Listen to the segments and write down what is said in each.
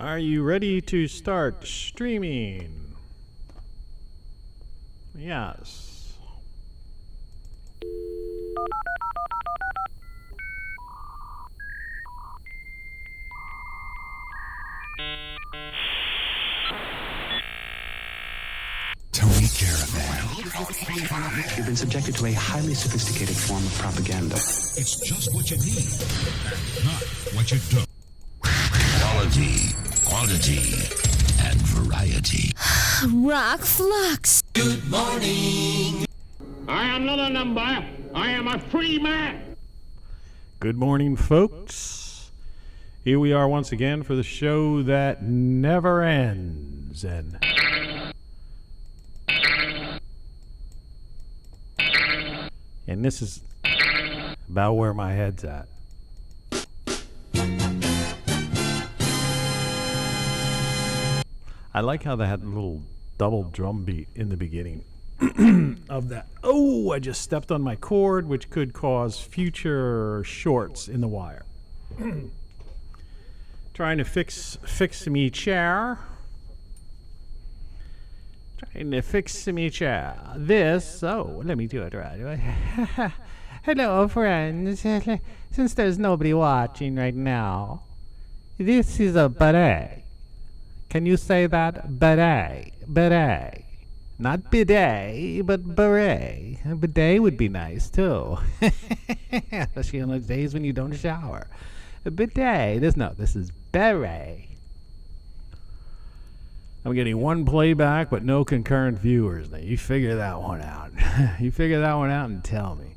Are you ready to start streaming? Yes. Tony Caravan. You've been subjected to a highly sophisticated form of propaganda. It's just what you need, not what you don't. Quality, quantity, and variety. Rock Flux. Good morning. I am not a number. I am a free man. Good morning, folks. Here we are once again for the show that never ends. And this is about where my head's at. I like how they had a little double drum beat in the beginning of that. Oh, I just stepped on my cord, which could cause future shorts in the wire. Trying to fix me chair. This, let me do it right. Hello, friends. Since there's nobody watching right now, this is a beret. Can you say that? Beret. Beret. Not bidet, but beret. A bidet would be nice, too. Especially on those days when you don't shower. A bidet. This is beret. I'm getting one playback, but no concurrent viewers. Now, you figure that one out. You figure that one out and tell me.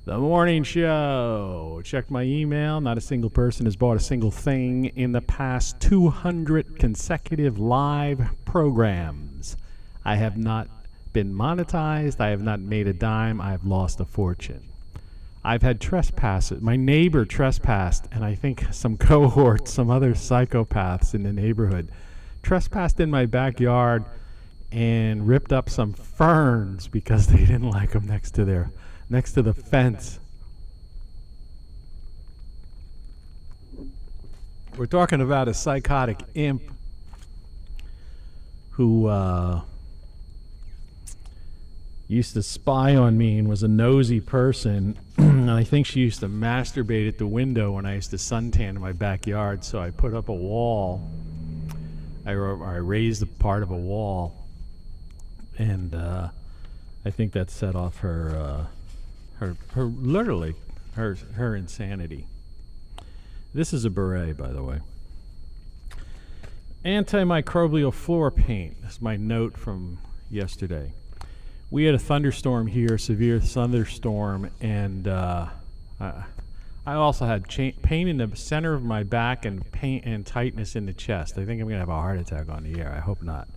The morning show. Checked my email. Not a single person has bought a single thing in the past 200 consecutive live programs. I have not been monetized. I have not made a dime. I have lost a fortune. I've had trespasses. My neighbor trespassed, and I think some cohorts, some other psychopaths in the neighborhood, trespassed in my backyard and ripped up some ferns because they didn't like them next to the fence. We're talking about a psychotic imp who used to spy on me and was a nosy person. And I think she used to masturbate at the window when I used to suntan in my backyard. So I put up a wall. I raised a part of a wall, and I think that set off her insanity. This is a beret, by the way. Antimicrobial floor paint. That's my note from yesterday. We had a thunderstorm here, severe thunderstorm, and I also had pain in the center of my back and pain and tightness in the chest. I think I'm going to have a heart attack on the air. I hope not.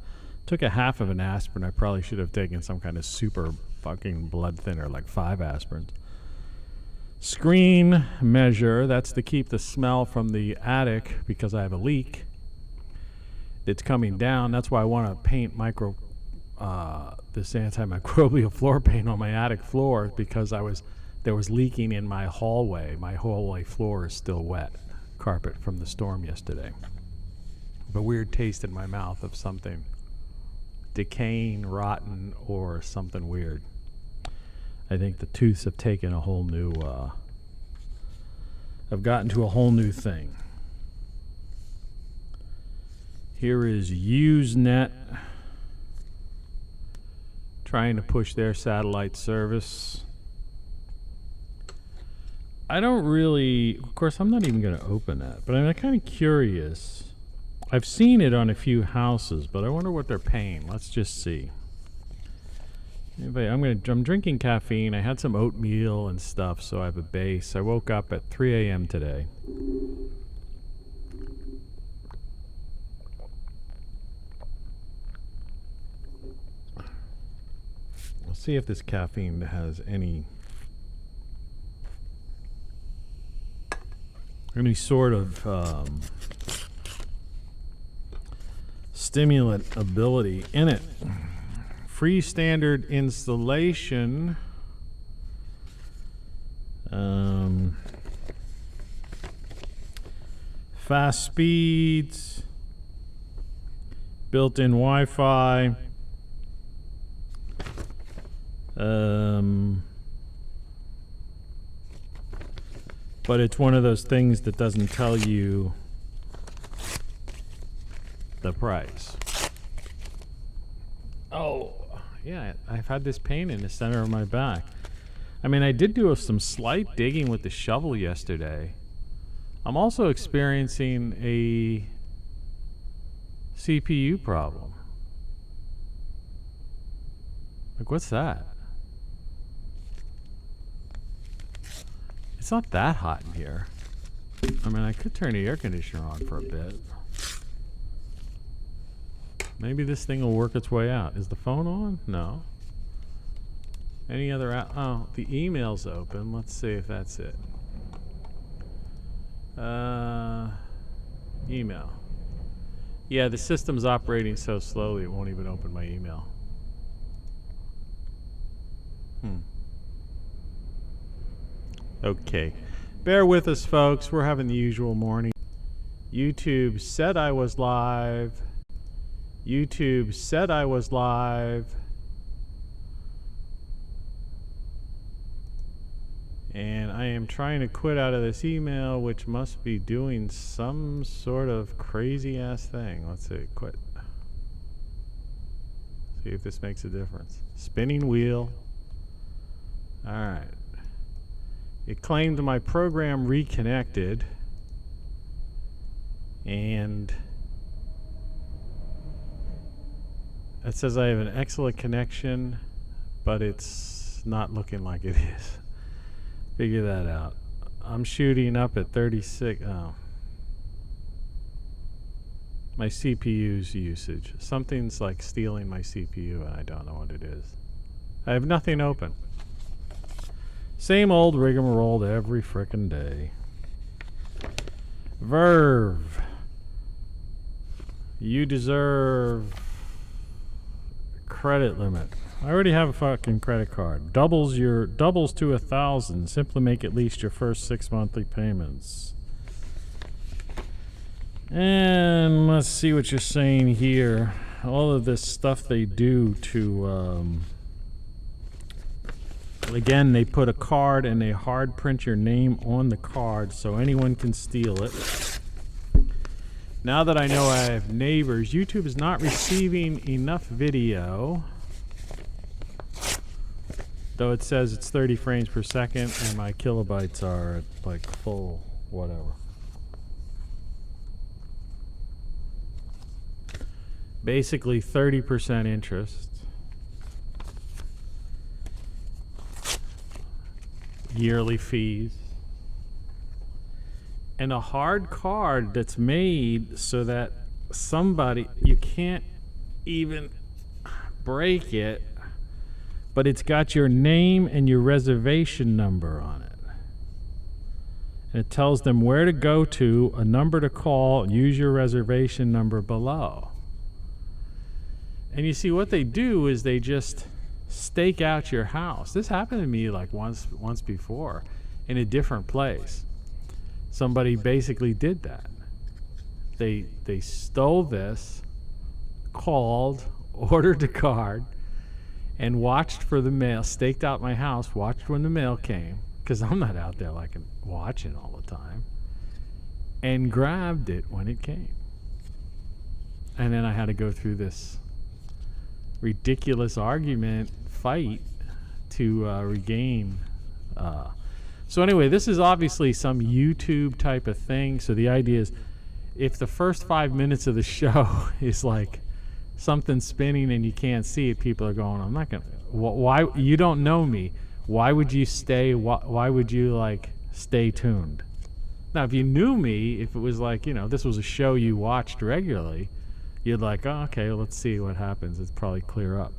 Took a half of an aspirin. I probably should have taken some kind of super fucking blood thinner, like 5 aspirins. Screen measure. That's to keep the smell from the attic because I have a leak. It's coming down. That's why I want to paint this antimicrobial floor paint on my attic floor because there was leaking in my hallway. My hallway floor is still wet. Carpet from the storm yesterday. A weird taste in my mouth of something decaying, rotten, or something weird. I think the tooths have taken a whole new, have gotten to a whole new thing. Here is Usenet trying to push their satellite service. I don't really, of course, I'm not even going to open that, but I'm kind of curious. I've seen it on a few houses, but I wonder what they're paying. Let's just see. Anyway, I'm drinking caffeine. I had some oatmeal and stuff, so I have a base. I woke up at 3 a.m. today. Let's see if this caffeine has any sort of stimulant ability in it. Free standard installation. fast speeds, built-in Wi-Fi. But it's one of those things that doesn't tell you the price. Oh, yeah, I've had this pain in the center of my back. I mean, I did do some slight digging with the shovel yesterday. I'm also experiencing a CPU problem. Like, what's that? It's not that hot in here. I mean, I could turn the air conditioner on for a bit. Maybe this thing will work its way out. Is the phone on? No. Any other oh, the email's open. Let's see if that's it. Email. Yeah, the system's operating so slowly it won't even open my email. Okay. Bear with us, folks. We're having the usual morning. YouTube said I was live. YouTube said I was live. And I am trying to quit out of this email, which must be doing some sort of crazy ass thing. Let's see, quit. See if this makes a difference. Spinning wheel. All right. It claimed my program reconnected, and it says I have an excellent connection, but it's not looking like it is. Figure that out. I'm shooting up at 36. Oh. My CPU's usage. Something's like stealing my CPU, and I don't know what it is. I have nothing open. Same old rigmarole every frickin' day. Verve. You deserve credit limit. I already have a fucking credit card. Doubles to 1,000. Simply make at least your first 6 monthly payments. And let's see what you're saying here. All of this stuff they do to again, they put a card and they hard print your name on the card so anyone can steal it. Now that I know I have neighbors, YouTube is not receiving enough video. Though it says it's 30 frames per second and my kilobytes are at like full whatever. Basically 30% interest. Yearly fees. And a hard card that's made so that somebody, you can't even break it, but it's got your name and your reservation number on it. And it tells them where to go to, a number to call, use your reservation number below. And you see what they do is they just stake out your house. This happened to me like once before in a different place. Somebody basically did that. They stole this, called, ordered a card, and watched for the mail, staked out my house, watched when the mail came, because I'm not out there like watching all the time, and grabbed it when it came. And then I had to go through this ridiculous fight to regain. So anyway, this is obviously some YouTube type of thing. So the idea is, if the first 5 minutes of the show is like something spinning and you can't see it, people are going, I'm not gonna. Why? You don't know me. Why would you stay? Why would you like stay tuned? Now, if you knew me, if it was like, you know, this was a show you watched regularly, you'd like, oh, okay, well, let's see what happens. It's probably clear up.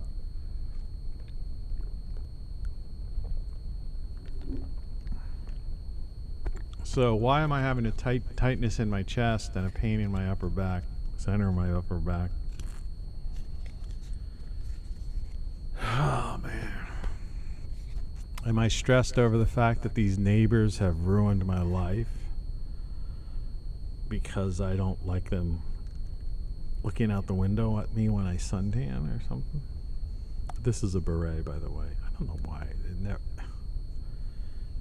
So why am I having a tightness in my chest and a pain in my upper back, center of my upper back? Oh, man. Am I stressed over the fact that these neighbors have ruined my life? because I don't like them looking out the window at me when I suntan or something. This is a beret, by the way. I don't know why.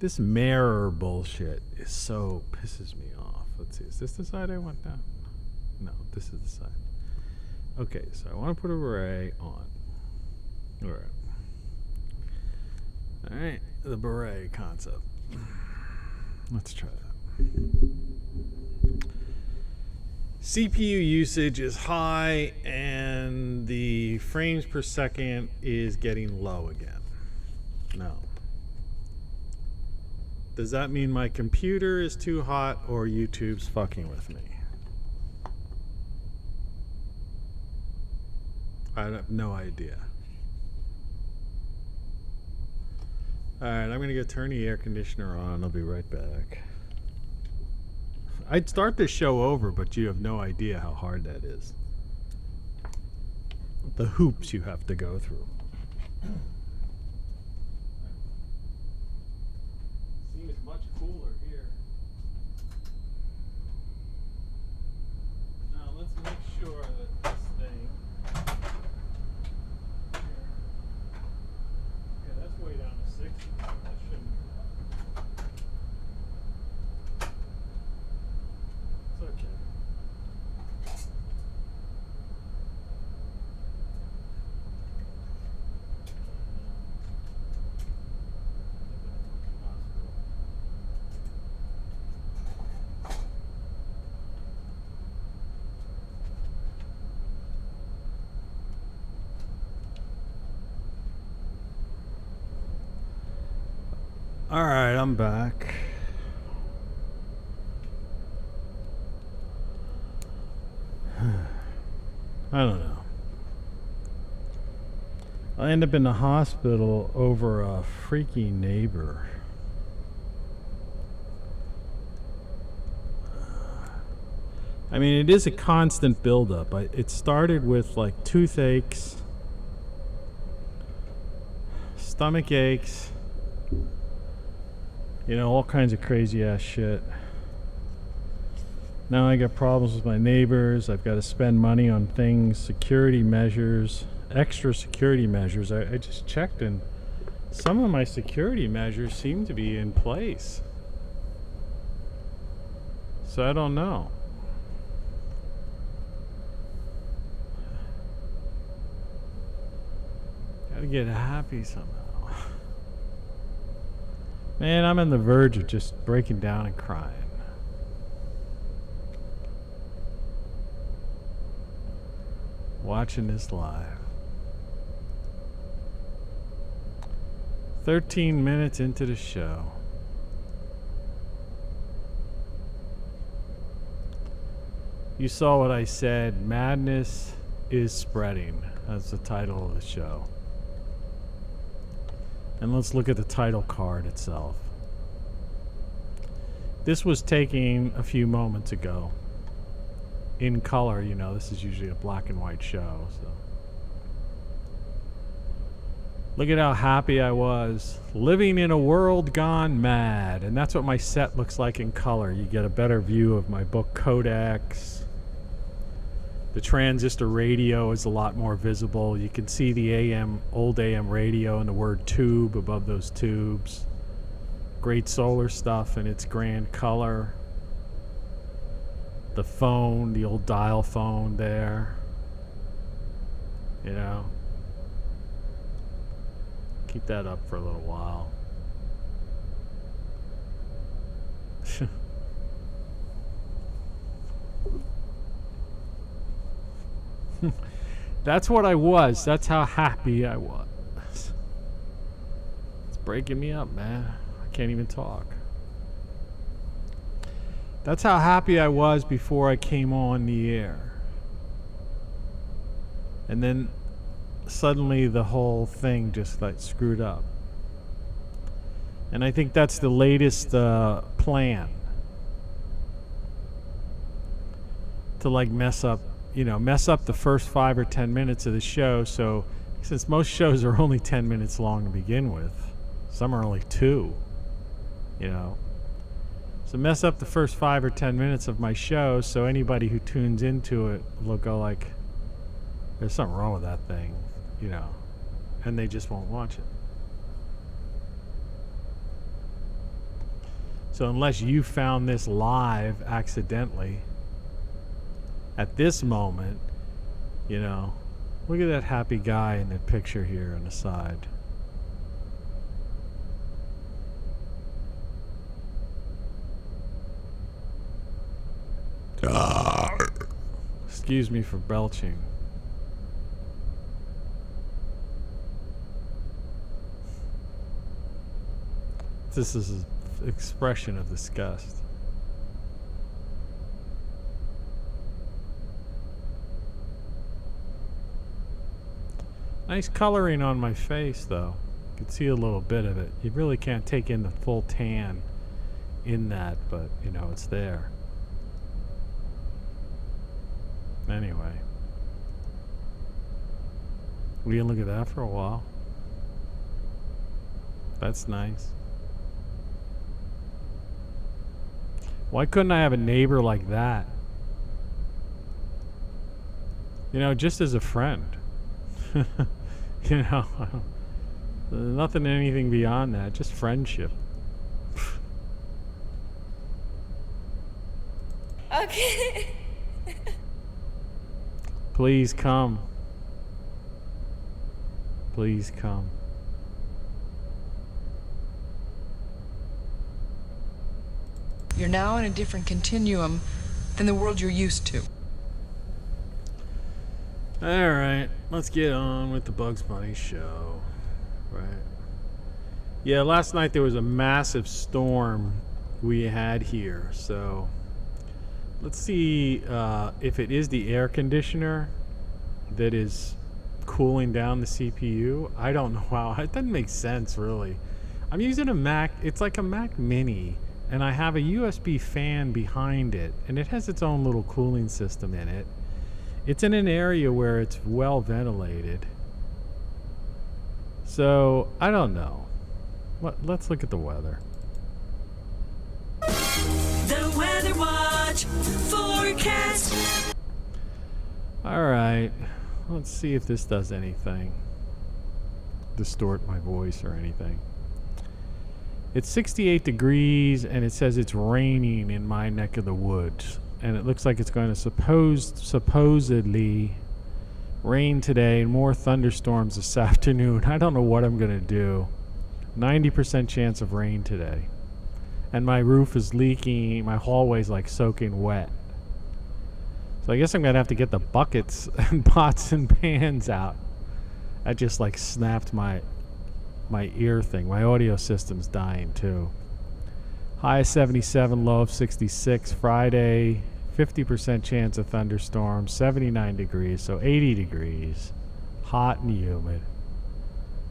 This mirror bullshit is so pisses me off. Let's see. Is this the side I want down? No, this is the side. Okay, so I want to put a beret on. All right. All right, the beret concept. Let's try that. CPU usage is high and the frames per second is getting low again. No. Does that mean my computer is too hot or YouTube's fucking with me? I have no idea. Alright, I'm gonna go turn the air conditioner on. I'll be right back. I'd start this show over, but you have no idea how hard that is. The hoops you have to go through. Seems much cooler here. Now let's make sure that this thing here. Okay, that's way down to 60. That shouldn't be bad. It's okay. All right, I'm back. I don't know. I end up in the hospital over a freaky neighbor. I mean, it is a constant buildup. It started with like toothaches, stomach aches, you know, all kinds of crazy ass shit. Now I got problems with my neighbors. I've got to spend money on things, security measures, extra security measures. I just checked and some of my security measures seem to be in place. So I don't know. Gotta get happy somehow. Man, I'm on the verge of just breaking down and crying. Watching this live. 13 minutes into the show. You saw what I said. Madness is spreading. That's the title of the show. And let's look at the title card itself. This was taken a few moments ago. In color, you know, this is usually a black and white show. So look at how happy I was. Living in a world gone mad. And that's what my set looks like in color. You get a better view of my book codex. The transistor radio is a lot more visible. You can see the old AM radio and the word tube above those tubes. Great solar stuff in its grand color. The phone, the old dial phone there. You know. Keep that up for a little while. That's what I was. That's how happy I was. It's breaking me up, man. I can't even talk. That's how happy I was before I came on the air. And then suddenly the whole thing just like screwed up. And I think that's the latest plan. To like mess up the first 5 or 10 minutes of the show. So since most shows are only 10 minutes long to begin with, some are only 2, you know. So mess up the first 5 or 10 minutes of my show, so anybody who tunes into it will go like, there's something wrong with that thing, you know, and they just won't watch it. So unless you found this live accidentally at this moment, you know, look at that happy guy in the picture here on the side. Excuse me for belching. This is an expression of disgust. Nice coloring on my face, though. You can see a little bit of it. You really can't take in the full tan in that, but, you know, it's there. Anyway. We can look at that for a while. That's nice. Why couldn't I have a neighbor like that? You know, just as a friend. You know, nothing, anything beyond that. Just friendship. Okay. Please come. Please come. You're now in a different continuum than the world you're used to. Alright, let's get on with the Bugs Bunny show. Right. Yeah, last night there was a massive storm we had here, so let's see if it is the air conditioner that is cooling down the CPU. I don't know how. It doesn't make sense, really. I'm using a Mac. It's like a Mac Mini, and I have a USB fan behind it, and it has its own little cooling system in it. It's in an area where it's well ventilated. So, I don't know. Let's look at the weather. The Weather Watch forecast. Alright. Let's see if this does anything. Distort my voice or anything. It's 68 degrees, and it says it's raining in my neck of the woods. And it looks like it's going to supposedly rain today and more thunderstorms this afternoon. I don't know what I'm going to do. 90% chance of rain today. And my roof is leaking. My hallway's like soaking wet. So I guess I'm going to have to get the buckets and pots and pans out. That just like snapped my ear thing. My audio system's dying too. High of 77, low of 66. Friday, 50% chance of thunderstorms, 79 degrees, so 80 degrees. Hot and humid.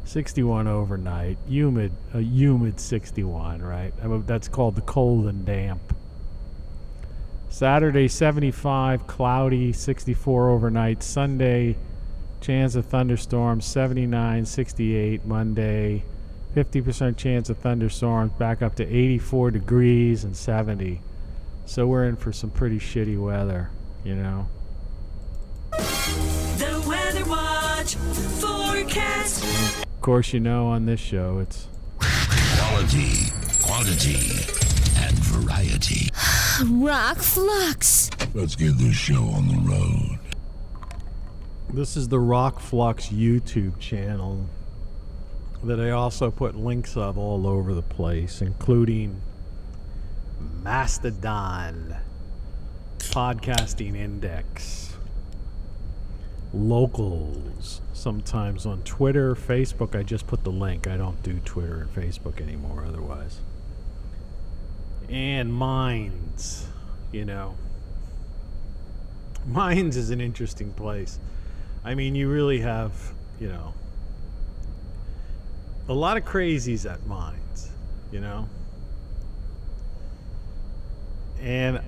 61 overnight. Humid, a humid 61, right? That's called the cold and damp. Saturday, 75, cloudy, 64 overnight. Sunday, chance of thunderstorms, 79, 68. Monday, 50% chance of thunderstorms, back up to 84 degrees and 70. So we're in for some pretty shitty weather, you know. The Weather Watch forecast. Of course, you know, on this show, it's Quality, quantity, and variety. Rock Flux. Let's get this show on the road. this is the Rock Flux YouTube channel that I also put links of all over the place, including Mastodon, Podcasting Index, Locals, sometimes on Twitter, Facebook. I just put the link. I don't do Twitter and Facebook anymore otherwise. And Minds, you know. Minds is an interesting place. I mean, you really have, you know, a lot of crazies at Minds, you know. And,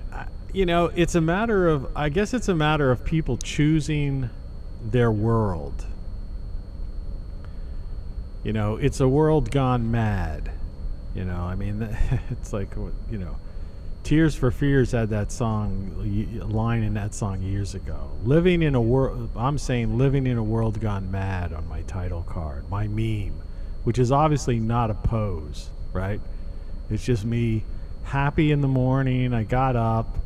you know, it's a matter of, I guess it's a matter of people choosing their world. You know, it's a world gone mad. You know, I mean, it's like, you know, Tears for Fears had that song, line in that song years ago. Living in a world, I'm saying living in a world gone mad on my title card, my meme, which is obviously not a pose, right? It's just me happy in the morning. I got up,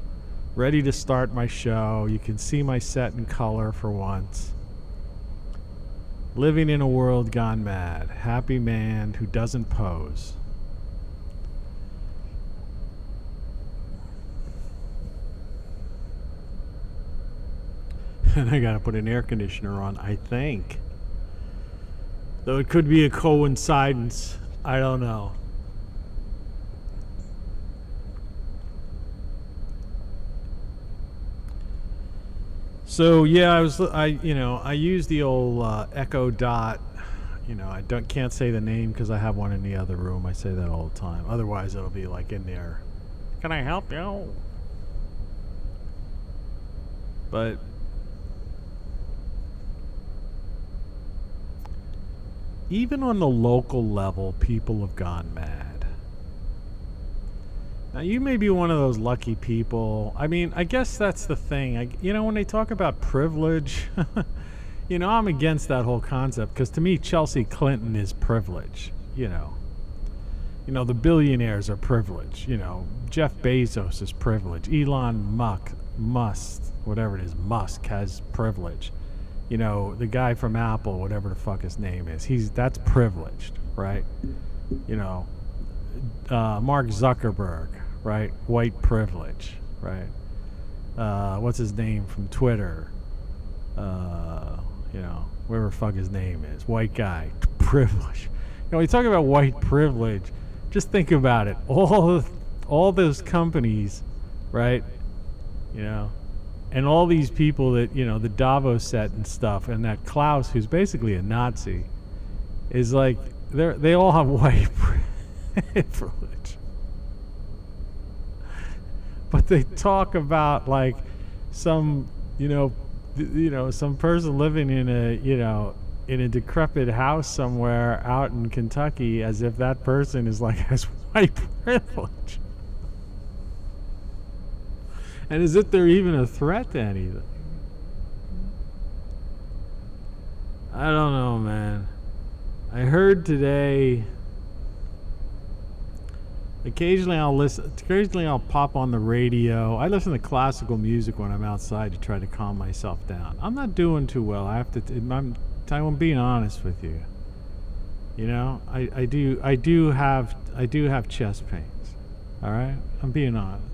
ready to start my show. You can see my set in color for once. Living in a world gone mad. Happy man who doesn't pose. And I gotta put an air conditioner on, I think. Though it could be a coincidence. I don't know. So yeah, I used the old Echo Dot. I can't say the name because I have one in the other room. I say that all the time. Otherwise, it'll be like in there. Can I help you? But even on the local level, people have gone mad. Now, you may be one of those lucky people. I mean, I guess that's the thing. When they talk about privilege, I'm against that whole concept because to me, Chelsea Clinton is privilege. The billionaires are privileged. Jeff Bezos is privileged. Elon Musk, whatever it is, Musk has privilege. The guy from Apple, whatever the fuck his name is, that's privileged, right? Mark Zuckerberg, right? White privilege, right? What's his name from Twitter? Whatever the fuck his name is, white guy, privilege. When you talk about white privilege, just think about it. All those companies, right? And all these people that, the Davos set and stuff, and that Klaus, who's basically a Nazi, is like, they all have white privilege. But they talk about like some, some person living in a decrepit house somewhere out in Kentucky as if that person is like has white privilege. And as if they're even a threat to anything. I don't know, man. I heard today. Occasionally I'll pop on the radio. I listen to classical music when I'm outside to try to calm myself down. I'm not doing too well. I'm being honest with you. I do have chest pains. All right? I'm being honest.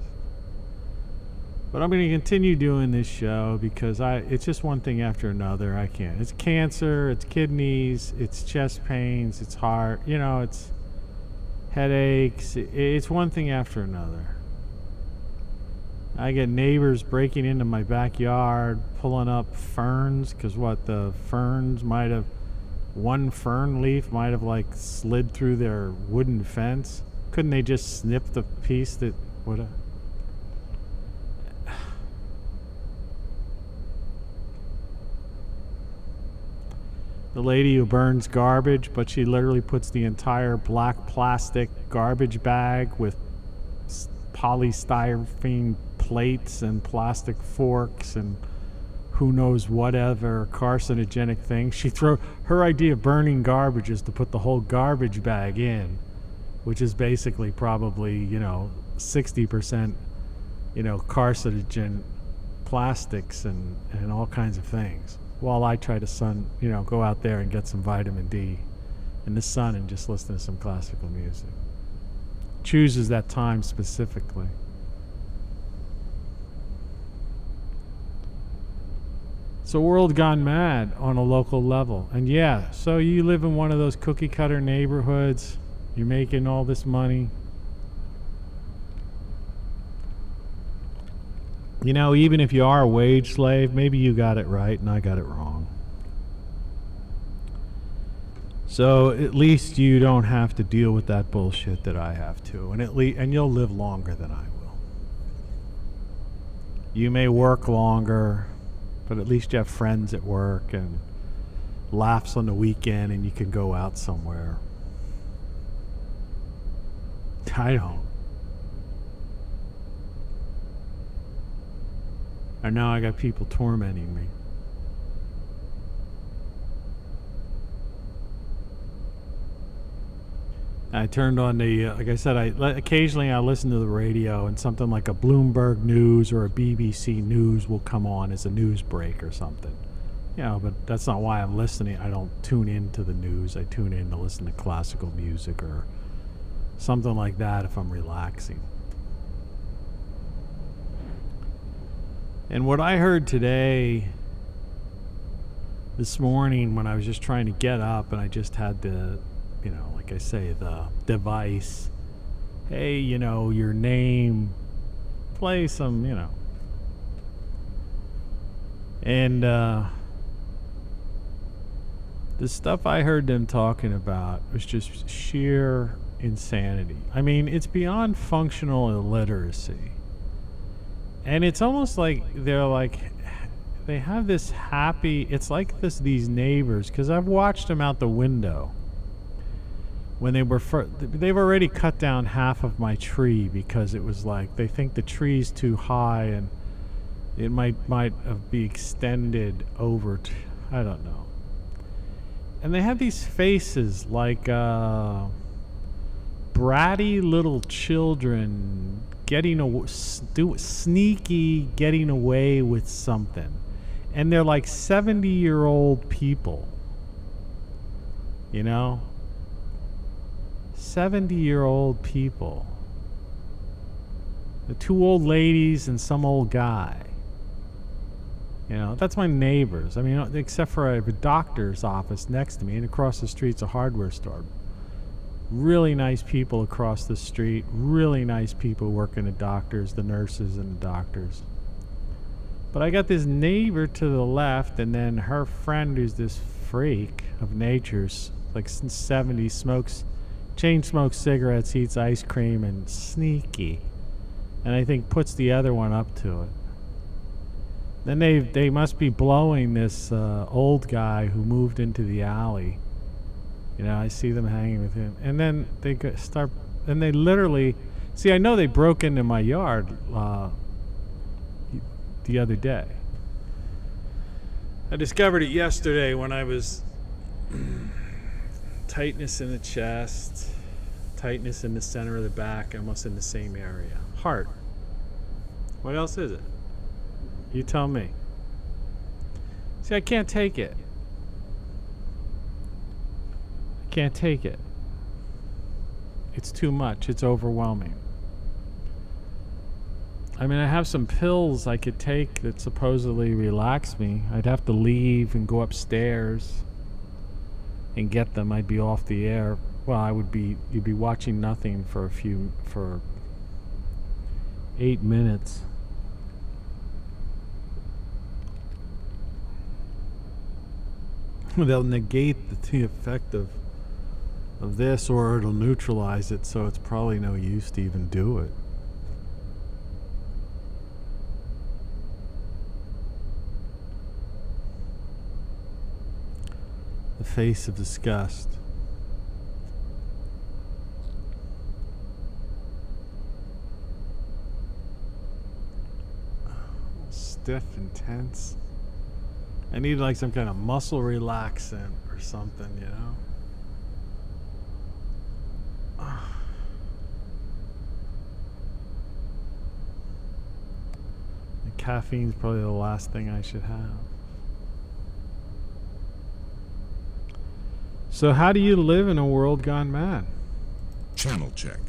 But I'm going to continue doing this show because it's just one thing after another. I can't. It's cancer, it's kidneys, it's chest pains, it's heart, it's headaches. It's one thing after another. I get neighbors breaking into my backyard, pulling up ferns because one fern leaf might have like slid through their wooden fence. Couldn't they just snip the piece that would have? The lady who burns garbage, but she literally puts the entire black plastic garbage bag with polystyrene plates and plastic forks and who knows whatever carcinogenic thing. Her idea of burning garbage is to put the whole garbage bag in, which is basically probably 60% carcinogen plastics and all kinds of things. While I try to go out there and get some vitamin D in the sun and just listen to some classical music. Chooses that time specifically. It's a world gone mad on a local level. And yeah, so you live in one of those cookie cutter neighborhoods, you're making all this money. Even if you are a wage slave, maybe you got it right and I got it wrong. So at least you don't have to deal with that bullshit that I have to, and you'll live longer than I will. You may work longer, but at least you have friends at work and laughs on the weekend and you can go out somewhere. I don't. And now I got people tormenting me. I turned on the, like I said, occasionally I listen to the radio, and something like a Bloomberg News or a BBC News will come on as a news break or something. You know, but that's not why I'm listening. I don't tune into the news. I tune in to listen to classical music or something like that if I'm relaxing. And what I heard today, this morning, when I was just trying to get up and I just had to, you know, like I say, the device, hey, you know, your name, play some, you know. And the stuff I heard them talking about was just sheer insanity. I mean, it's beyond functional illiteracy. And it's almost like they have this happy, it's like these neighbors, because I've watched them out the window. When they've already cut down half of my tree because it was like they think the tree's too high and it might be extended over I don't know. And they have these faces like bratty little children sneaky getting away with something. And they're like 70-year-old people. You know? 70-year-old people. The two old ladies and some old guy. You know, that's my neighbors. I mean, except for I have a doctor's office next to me, and across the street's a hardware store. Really nice people across the street. Really nice people working at doctors, the nurses and the doctors. But I got this neighbor to the left, and then her friend, who's this freak of nature's, like 70s, chain smokes cigarettes, eats ice cream, and sneaky. And I think puts the other one up to it. Then they must be blowing this old guy who moved into the alley. You know, I see them hanging with him. And then they start, and they literally, see, I know they broke into my yard the other day. I discovered it yesterday when I was tightness in the chest, tightness in the center of the back, almost in the same area. Heart. What else is it? You tell me. See, I can't take it. Can't take it. It's too much. It's overwhelming. I mean, I have some pills I could take that supposedly relax me. I'd have to leave and go upstairs and get them. I'd be off the air. Well, you'd be watching nothing for 8 minutes. They'll negate the effect of this, or it'll neutralize it, so it's probably no use to even do it. The face of disgust. Stiff and tense. I need like some kind of muscle relaxant or something, you know? The caffeine's probably the last thing I should have. So how do you live in a world gone mad? Channel check.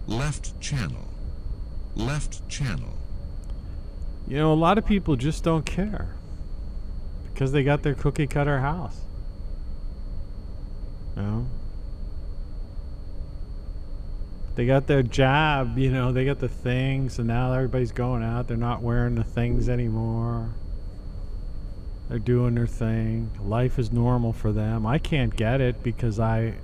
Left channel. Left channel. You know, a lot of people just don't care. Because they got their cookie cutter house. You know? They got their job, you know, they got the things, and now everybody's going out. They're not wearing the things anymore. They're doing their thing. Life is normal for them. I can't get it because I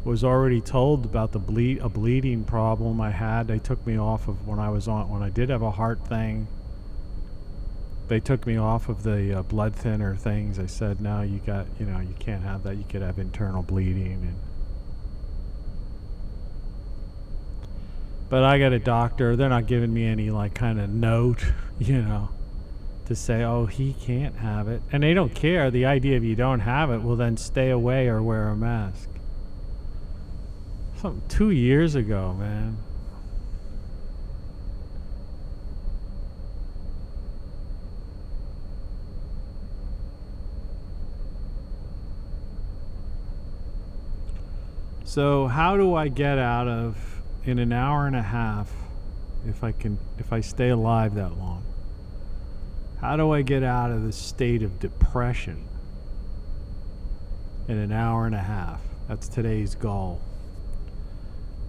was already told about a bleeding problem I had. They took me off of when I did have a heart thing. They took me off of the blood thinner things. I said, no, you can't have that. You could have internal bleeding. But I got a doctor. They're not giving me any like kind of note, you know. to say, oh, he can't have it. And they don't care. The idea of you don't have it will then stay away or wear a mask. Something 2 years ago, man. So how do I get out of, in an hour and a half, if I stay alive that long, how do I get out of this state of depression in an hour and a half? That's today's goal.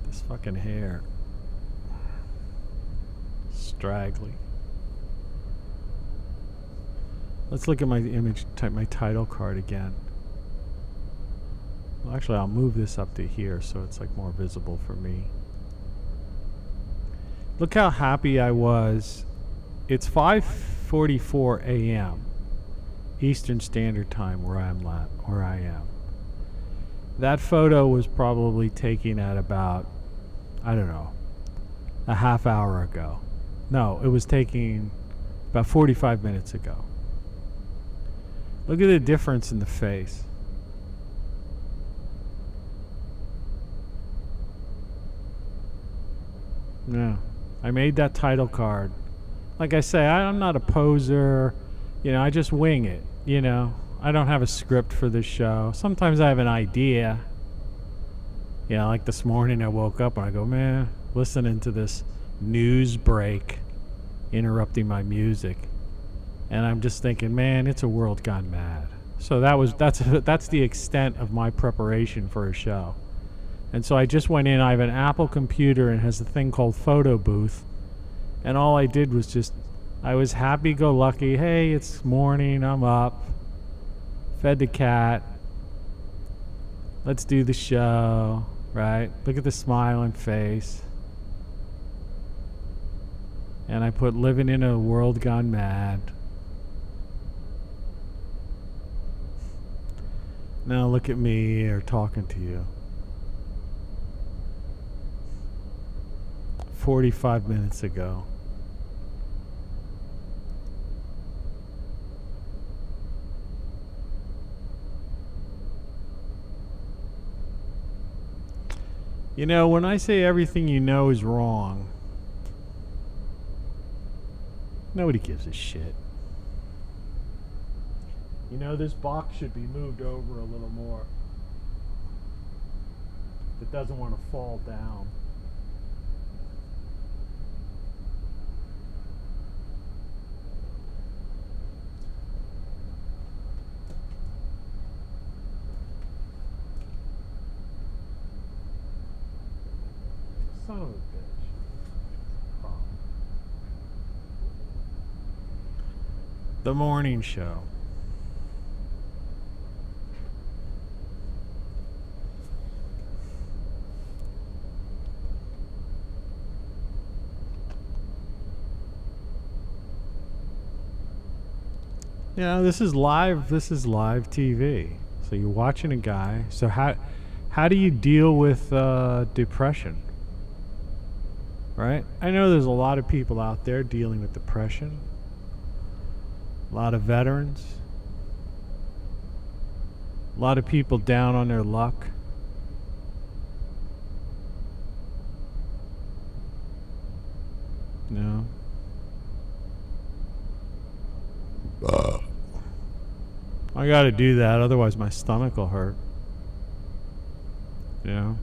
This fucking hair. Straggly. Let's look at my image, my title card again. Well, actually, I'll move this up to here so it's like more visible for me. Look how happy I was. It's 5:44 a.m. Eastern Standard Time where I am. That photo was probably taken at about, I don't know, a half hour ago. No, it was taken about 45 minutes ago. Look at the difference in the face. Yeah, I made that title card. Like I say, I'm not a poser. You know, I just wing it. You know, I don't have a script for this show. Sometimes I have an idea. You know, like this morning I woke up and I go, man, listening to this news break interrupting my music. And I'm just thinking, man, it's a world gone mad. So that's the extent of my preparation for a show. And so I just went in. I have an Apple computer and has a thing called Photo Booth. And all I did was I was happy-go-lucky. Hey, it's morning. I'm up. Fed the cat. Let's do the show, right? Look at the smiling face. And I put living in a world gone mad. Now look at me or talking to you. 45 minutes ago. You know, when I say everything you know is wrong, nobody gives a shit. You know, this box should be moved over a little more. It doesn't want to fall down. Son of a bitch. Oh. The morning show. Yeah, this is live TV. So you're watching a guy. So how do you deal with depression? Right? I know there's a lot of people out there dealing with depression. A lot of veterans. A lot of people down on their luck. No. I gotta do that, otherwise my stomach will hurt. You know?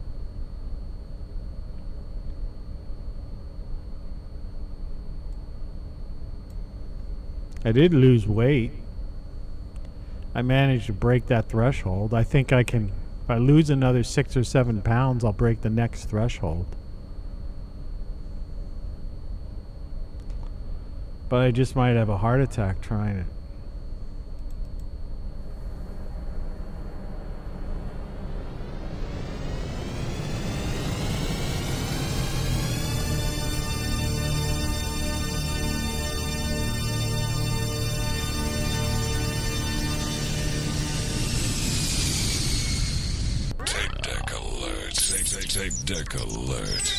I did lose weight. I managed to break that threshold. I think I can, if I lose another 6 or 7 pounds, I'll break the next threshold. But I just might have a heart attack trying it. Tape deck alert.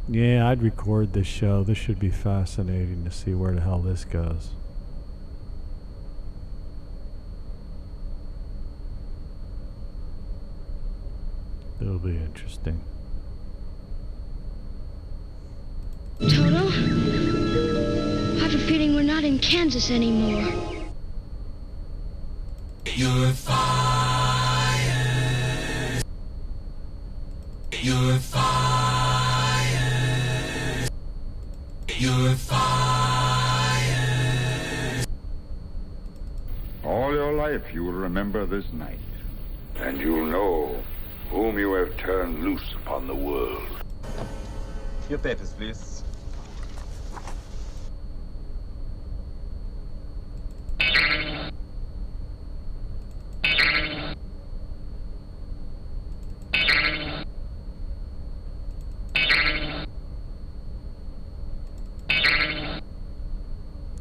Yeah, I'd record this show. This should be fascinating to see where the hell this goes. It'll be interesting. Toto? I have a feeling we're not in Kansas anymore. You're fired. You're fired. You're fired. All your life you will remember this night, and you'll know whom you have turned loose upon the world. Your papers, please.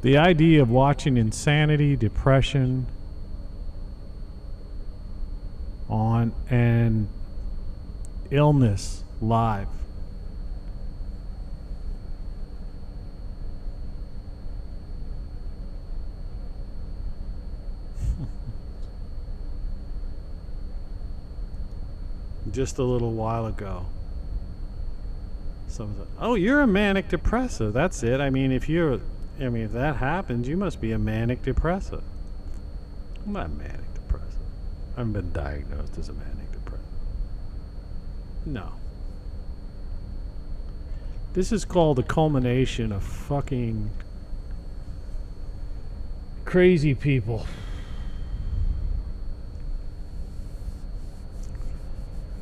The idea of watching insanity, depression on and illness live. Just a little while ago. Someone said, "Oh, you're a manic depressive." That's it. I mean, if that happens, you must be a manic depressive. I'm not manic depressive. I haven't been diagnosed as a manic depressive. No. This is called the culmination of fucking crazy people.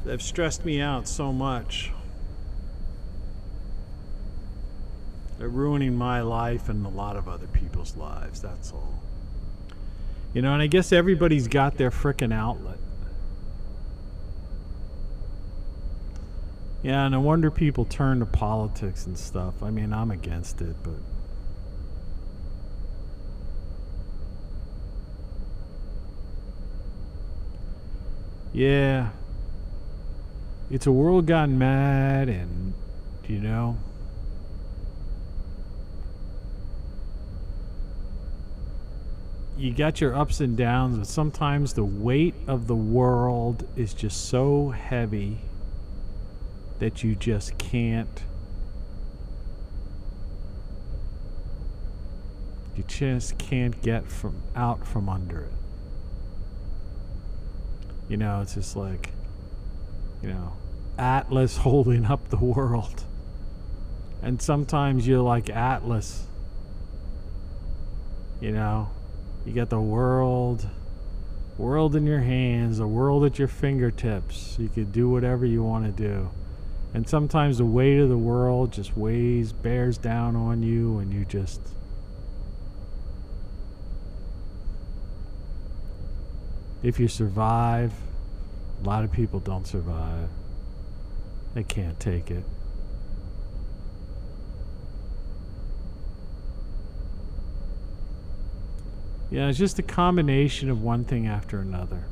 They've stressed me out so much. They're ruining my life and a lot of other people's lives, that's all. You know, and I guess everybody's got their frickin' outlet. Yeah, no wonder people turn to politics and stuff. I mean, I'm against it, but... yeah. It's a world gone mad, and, you know... you got your ups and downs, but sometimes the weight of the world is just so heavy that you just can't get out from under it. You know, it's just like, you know, Atlas holding up the world. And sometimes you're like Atlas. You know, you got the world in your hands, the world at your fingertips. You could do whatever you want to do. And sometimes the weight of the world just bears down on you, and you just... if you survive, a lot of people don't survive. They can't take it. Yeah, it's just a combination of one thing after another.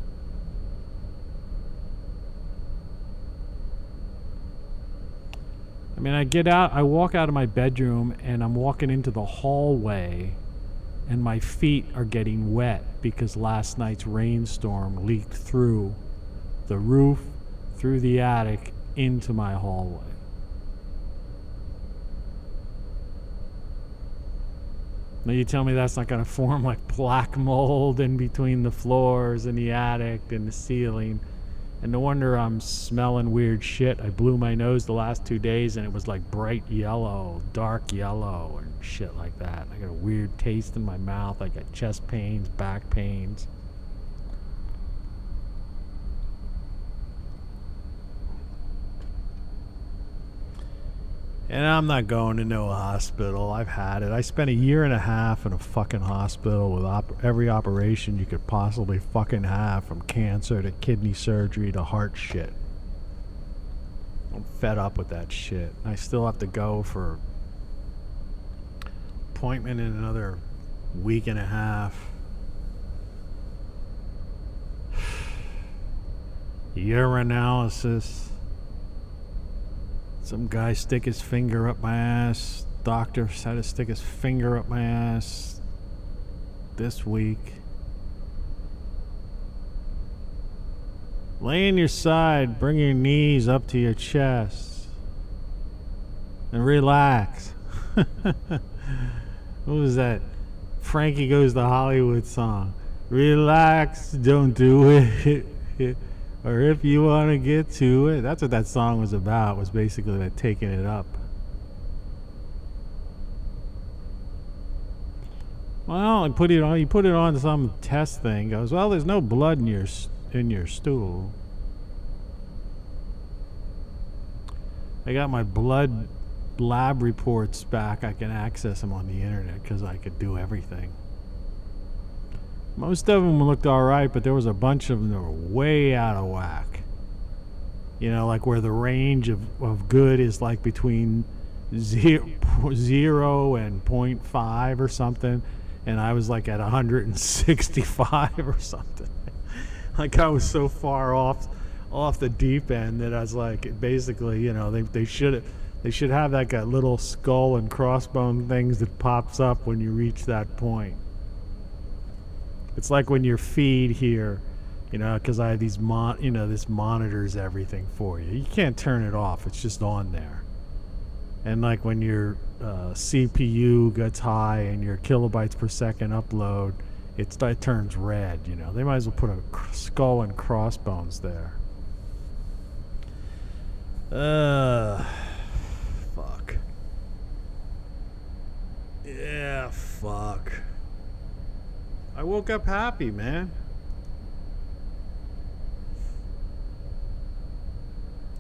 I mean, I walk out of my bedroom and I'm walking into the hallway and my feet are getting wet because last night's rainstorm leaked through the roof, through the attic, into my hallway. Now you tell me that's not going to form like black mold in between the floors and the attic and the ceiling. And no wonder I'm smelling weird shit. I blew my nose the last 2 days and it was like bright yellow, dark yellow and shit like that. I got a weird taste in my mouth. I got chest pains, back pains. And I'm not going to no hospital. I've had it. I spent 1.5 years in a fucking hospital with every operation you could possibly fucking have, from cancer to kidney surgery to heart shit. I'm fed up with that shit. I still have to go for appointment in another 1.5 weeks. Urinalysis. Some guy stick his finger up my ass. Doctor had to stick his finger up my ass this week. Lay on your side, bring your knees up to your chest, and relax. What was that Frankie Goes to Hollywood song? Relax, don't do it. Or if you want to get to it. That's what that song was about, was basically like taking it up. Well, you put it on some test thing. Goes, well, there's no blood in your stool. I got my blood lab reports back. I can access them on the internet because I could do everything. Most of them looked all right, but there was a bunch of them that were way out of whack. You know, like where the range of good is like between 0 and 0.5 or something, and I was like at 165 or something. Like I was so far off the deep end that I was like, basically, you know, they should have that little skull and crossbone things that pops up when you reach that point. It's like when your feed here, you know, because I have these this monitors everything for you. You can't turn it off. It's just on there. And like when your CPU gets high and your kilobytes per second upload, it turns red. You know, they might as well put a skull and crossbones there. Fuck. Yeah, fuck. I woke up happy, man.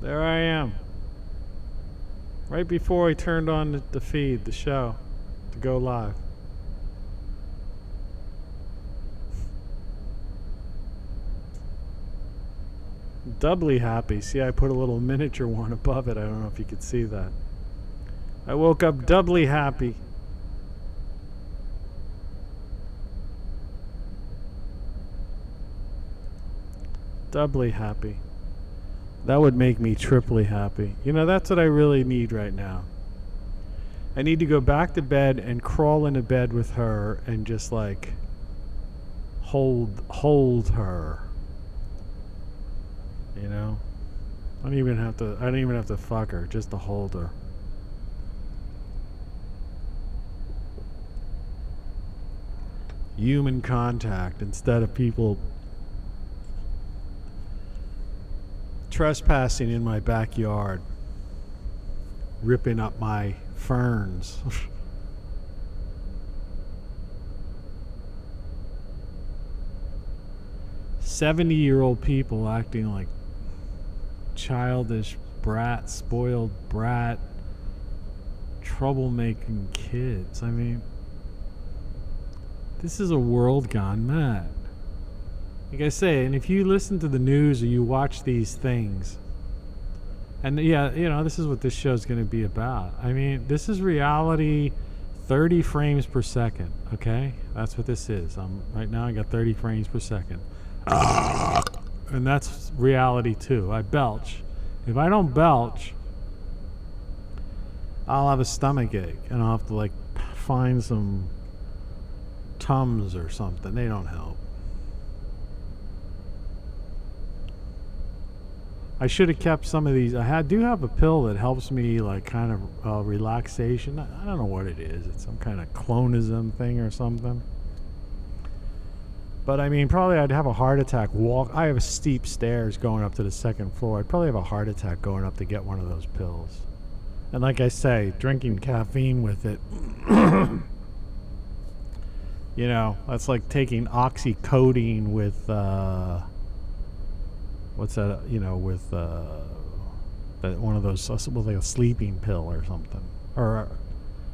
There I am. Right before I turned on the feed, the show, to go live. Doubly happy. See, I put a little miniature one above it. I don't know if you could see that. I woke up doubly happy. Doubly happy. That would make me triply happy. You know, that's what I really need right now. I need to go back to bed and crawl into bed with her and just like hold her. You know? I don't even have to fuck her, just to hold her. Human contact instead of people trespassing in my backyard, ripping up my ferns. 70-year-old people acting like childish brat, spoiled brat, troublemaking kids. I mean, this is a world gone mad. Like I say, and if you listen to the news or you watch these things, and yeah, you know, this is what this show's going to be about. I mean, this is reality, 30 frames per second, okay? That's what this is. Right now I got 30 frames per second. And that's reality too. I belch. If I don't belch, I'll have a stomach ache, and I'll have to like find some Tums or something. They don't help. I should have kept some of these. I do have a pill that helps me, like, kind of relaxation. I don't know what it is. It's some kind of clonism thing or something. But I mean, probably I'd have a heart attack. I have steep stairs going up to the second floor. I'd probably have a heart attack going up to get one of those pills. And like I say, drinking caffeine with it, you know, that's like taking oxycodone with, what's that, you know, with one of those, like a sleeping pill or something. Or,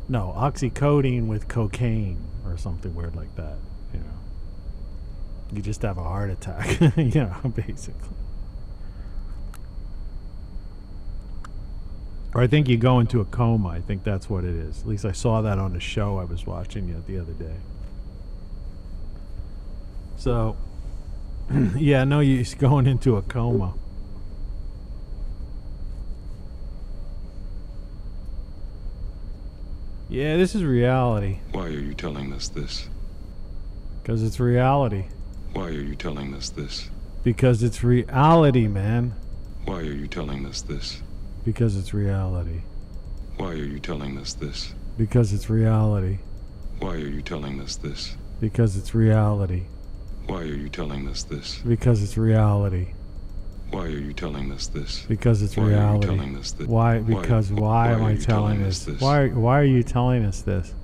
no, oxycodone with cocaine or something weird like that, you know. You just have a heart attack, you know, basically. Or I think you go into a coma. I think that's what it is. At least I saw that on the show I was watching the other day. So, yeah, no, you're going into a coma. Yeah, this is reality. Why are you telling us this? Because it's reality. Why are you telling us this? Because it's reality, man. Why are you telling us this? Because it's reality. Why are you telling us this? Because it's reality. Why are you telling us this? Because it's reality. Why are you telling us this? Because it's reality. Why are you telling us this? Because it's Why are you reality. telling us this? Why? Because why am are I you telling us this? Why are you telling us this?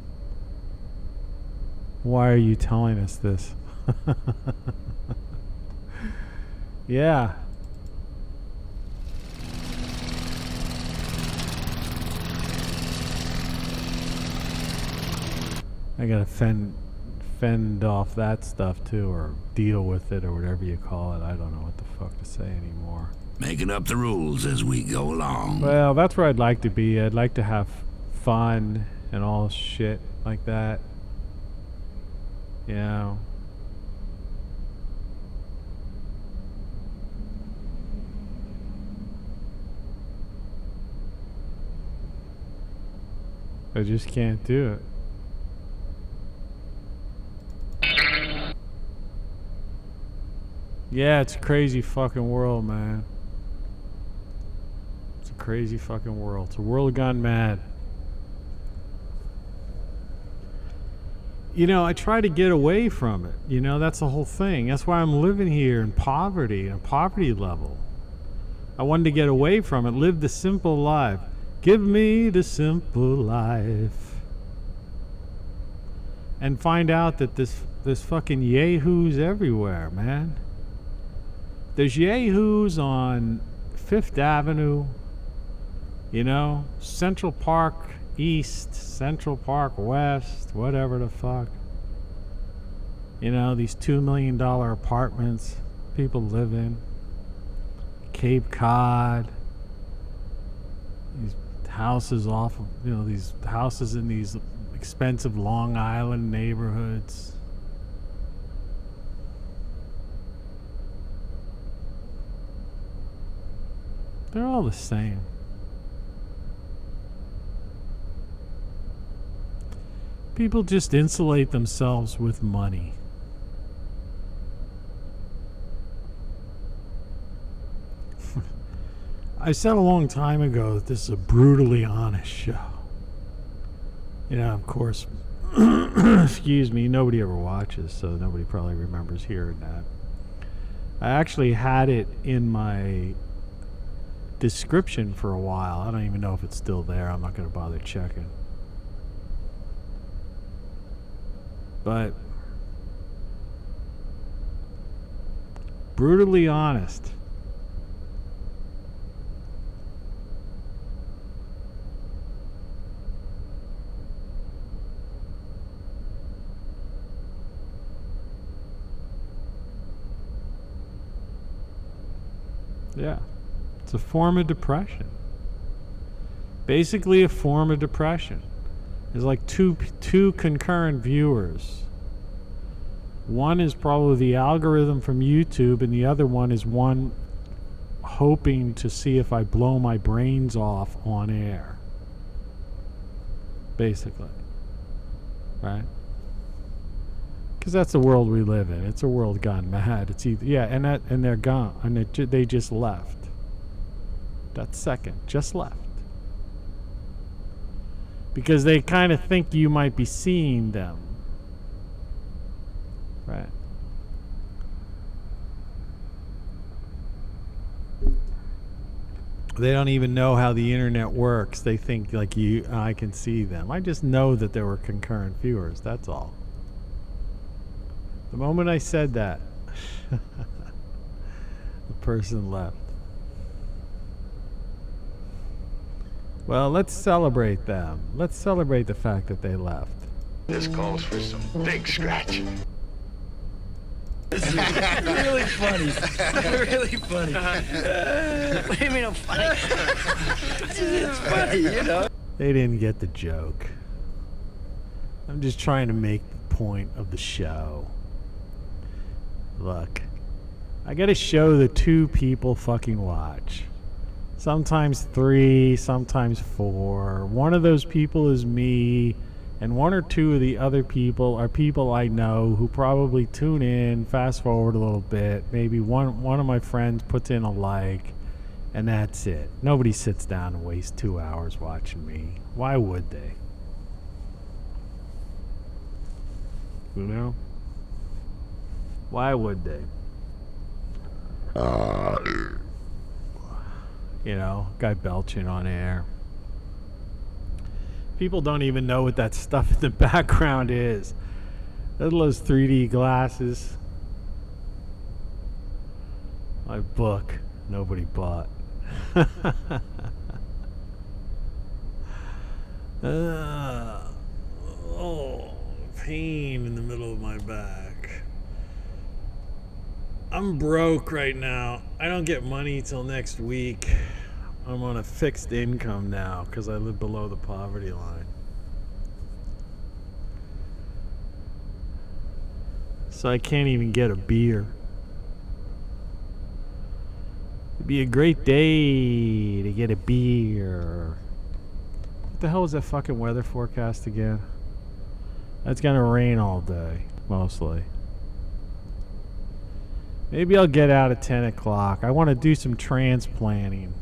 Why are you telling us this? Yeah. I gotta fend off that stuff too, or deal with it, or whatever you call it. I don't know what the fuck to say anymore. Making up the rules as we go along. Well, that's where I'd like to be. I'd like to have fun and all shit like that. You know. I just can't do it. Yeah, it's a crazy fucking world, man. It's a crazy fucking world. It's a world gone mad. You know, I try to get away from it. You know, that's the whole thing. That's why I'm living here in poverty, a poverty level. I wanted to get away from it, live the simple life. Give me the simple life. And find out that there's fucking yahoos everywhere, man. There's yahoos on 5th Avenue, you know, Central Park East, Central Park West, whatever the fuck. You know, these $2 million apartments people live in. Cape Cod. These houses off of, you know, these houses in these expensive Long Island neighborhoods. They're all the same. People just insulate themselves with money. I said a long time ago that this is a brutally honest show. You know, of course, excuse me, nobody ever watches, so nobody probably remembers hearing that. I actually had it in my description for a while. I don't even know if it's still there. I'm not going to bother checking. But brutally honest. Yeah. It's a form of depression. Basically a form of depression. There's like two concurrent viewers. One is probably the algorithm from YouTube, and the other one is one hoping to see if I blow my brains off on air. Basically. Right? Because that's the world we live in. It's a world gone mad. It's either, yeah, and they're gone, and they just left. That second, just left. Because they kind of think you might be seeing them. Right. They don't even know how the internet works. They think like I can see them. I just know that there were concurrent viewers. That's all. The moment I said that, the person left. Well, let's celebrate them. Let's celebrate the fact that they left. This calls for some big scratching. Really funny. Really funny. What do you mean I'm funny? It's funny, you know. They didn't get the joke. I'm just trying to make the point of the show. Look, I gotta show the two people fucking watch. Sometimes 3, sometimes 4. One of those people is me, And one or two of the other people are people I know who probably tune in, fast forward a little bit. Maybe one of my friends puts in a like, and that's it. Nobody sits down and wastes 2 hours watching me. Why would they? You know? Why would they? You know, guy belching on air. People don't even know what that stuff in the background is. Those 3D glasses. My book nobody bought. Oh, pain in the middle of my back. I'm broke right now. I don't get money till next week. I'm on a fixed income now because I live below the poverty line. So I can't even get a beer. It'd be a great day to get a beer. What the hell is that fucking weather forecast again? It's gonna rain all day, mostly. Maybe I'll get out at 10 o'clock. I want to do some transplanting.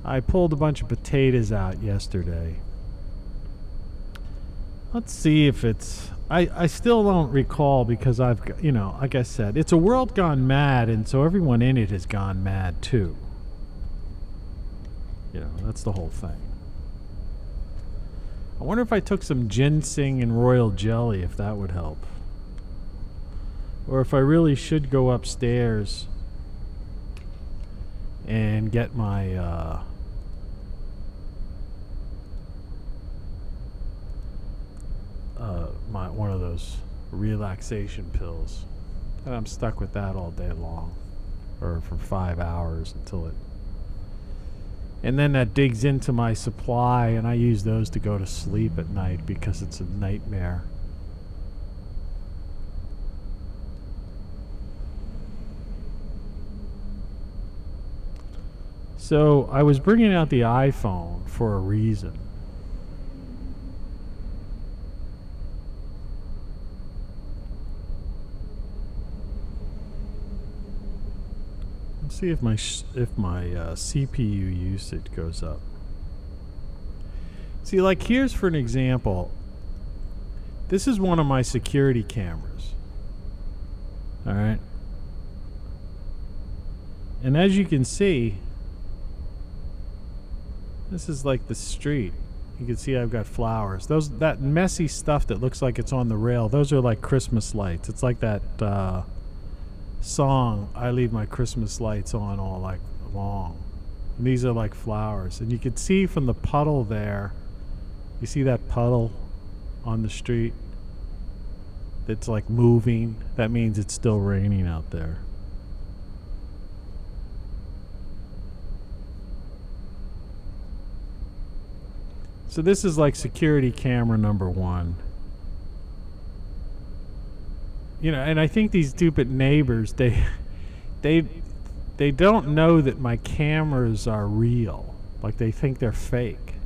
I pulled a bunch of potatoes out yesterday. Let's see if it's... I still don't recall because I've got, you know, like I said, it's a world gone mad, and so everyone in it has gone mad too. You know, that's the whole thing. I wonder if I took some ginseng and royal jelly, if that would help. Or if I really should go upstairs and get my one of those relaxation pills. And I'm stuck with that all day long, or for 5 hours until it. And then that digs into my supply, and I use those to go to sleep at night because it's a nightmare. So I was bringing out the iPhone for a reason. Let's see if my CPU usage goes up. See, like here's for an example. This is one of my security cameras. All right. And as you can see, this is like the street. You can see I've got flowers. That messy stuff that looks like it's on the rail, those are like Christmas lights. It's like that song, I leave my Christmas lights on all like long. And these are like flowers. And you can see from the puddle there, you see that puddle on the street that's like moving? That means it's still raining out there. So this is like security camera number 1. You know, and I think these stupid neighbors, they don't know that my cameras are real. Like they think they're fake.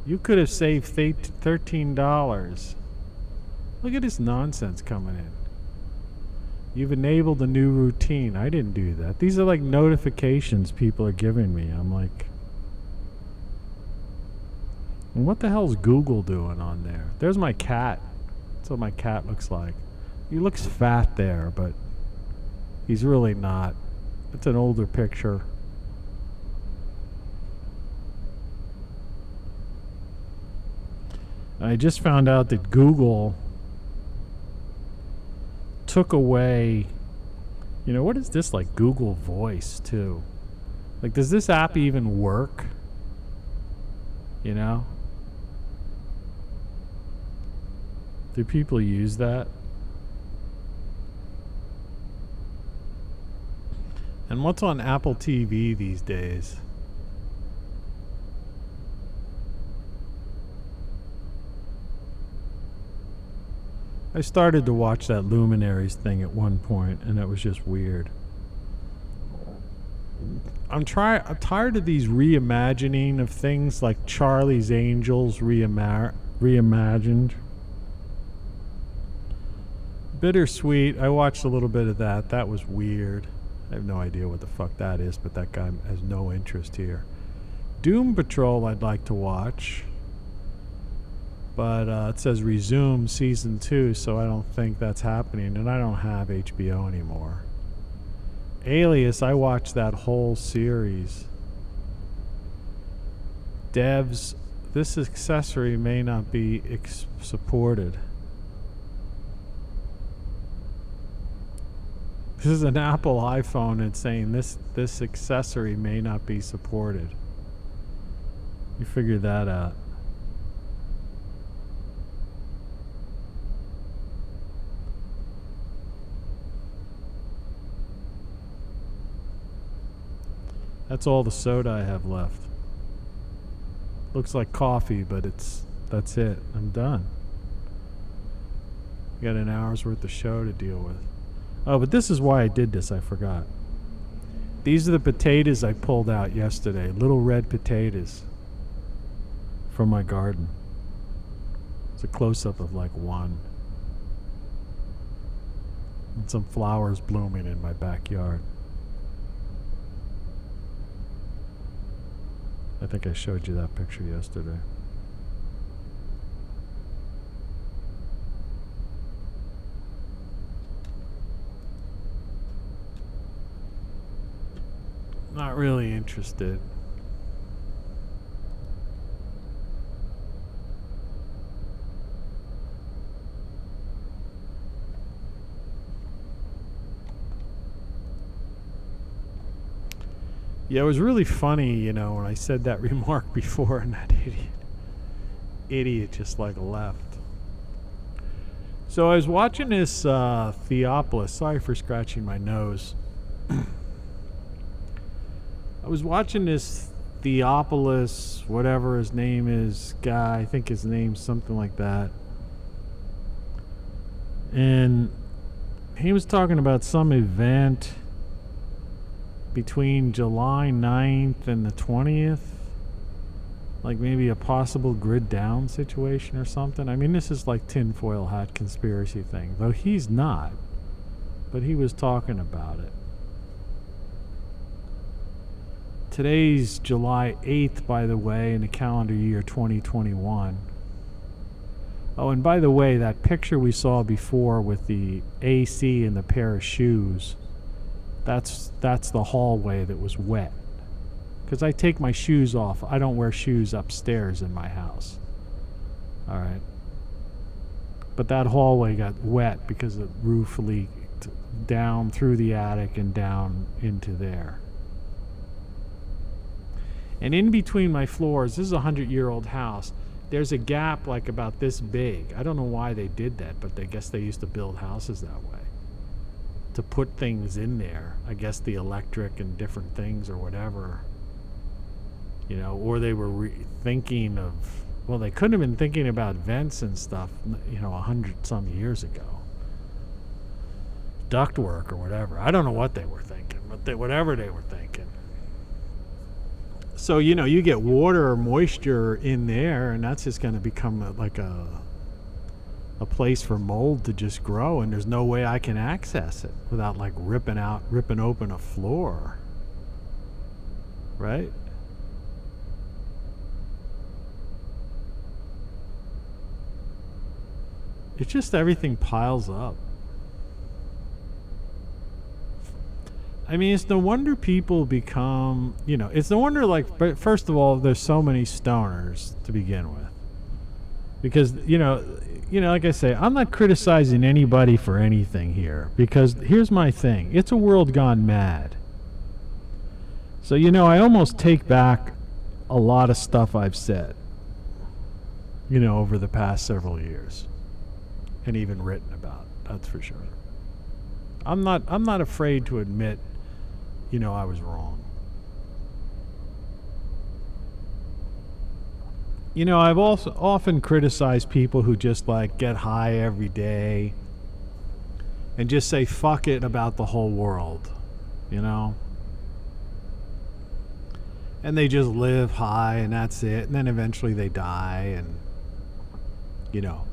You could have saved $13. Look at this nonsense coming in. You've enabled a new routine. I didn't do that. These are like notifications people are giving me. I'm like, what the hell's Google doing on there? There's my cat. That's what my cat looks like. He looks fat there, but he's really not. It's an older picture. I just found out that Google took away, you know, what is this, like Google Voice too? Like, does this app even work? You know? Do people use that? And what's on Apple TV these days? I started to watch that Luminaries thing at one point, and it was just weird. I'm tired of these reimagining of things like Charlie's Angels reimagined. Bittersweet, I watched a little bit of that. That was weird. I have no idea what the fuck that is, but that guy has no interest here. Doom Patrol I'd like to watch. But it says resume season 2, so I don't think that's happening, and I don't have HBO anymore. Alias, I watched that whole series. Devs, this accessory may not be supported. This is an Apple iPhone and saying this accessory may not be supported. You figure that out. That's all the soda I have left. Looks like coffee, but that's it. I'm done. Got an hour's worth of show to deal with. Oh, but this is why I did this. I forgot. These are the potatoes I pulled out yesterday. Little red potatoes from my garden. It's a close-up of like one. And some flowers blooming in my backyard. I think I showed you that picture yesterday. Not really interested. Yeah, it was really funny, you know, when I said that remark before, and that idiot just like left. So I was watching this Theopolis. Sorry for scratching my nose. I was watching this Theopolis, whatever his name is, guy. I think his name's something like that. And he was talking about some event between July 9th and the 20th. Like maybe a possible grid down situation or something. I mean, this is like tinfoil hat conspiracy thing. Though he's not. But he was talking about it. Today's July 8th, by the way, in the calendar year 2021. Oh, and by the way, that picture we saw before with the AC and the pair of shoes, that's the hallway that was wet. Because I take my shoes off. I don't wear shoes upstairs in my house. All right. But that hallway got wet because the roof leaked down through the attic and down into there. And in between my floors, this is a 100-year-old house, there's a gap like about this big. I don't know why they did that, but I guess they used to build houses that way. To put things in there. I guess the electric and different things or whatever. You know, or they were thinking of, well, they couldn't have been thinking about vents and stuff, you know, 100-some years ago. Ductwork or whatever. I don't know what they were thinking, but whatever they were thinking. So, you know, you get water or moisture in there, and that's just going to become a place for mold to just grow, and there's no way I can access it without like ripping open a floor. Right? It's just everything piles up. I mean, it's no wonder people become, you know, it's no wonder, like, but first of all, there's so many stoners to begin with. Because, you know, like I say, I'm not criticizing anybody for anything here. Because here's my thing. It's a world gone mad. So, you know, I almost take back a lot of stuff I've said, you know, over the past several years. And even written about, that's for sure. I'm not afraid to admit, you know, I was wrong. You know, I've also often criticized people who just like get high every day and just say fuck it about the whole world, you know? And they just live high and that's it. And then eventually they die and, you know,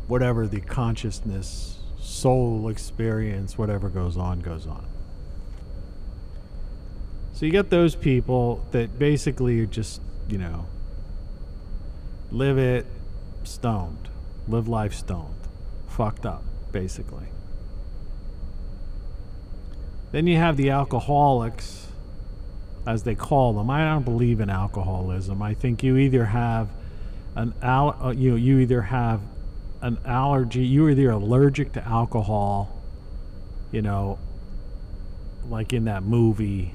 whatever the consciousness, soul experience, whatever goes on, goes on. So you get those people that basically are just, you know, live it stoned. Live life stoned. Fucked up, basically. Then you have the alcoholics, as they call them. I don't believe in alcoholism. I think you either have you either have an allergy, you're either allergic to alcohol, you know, like in that movie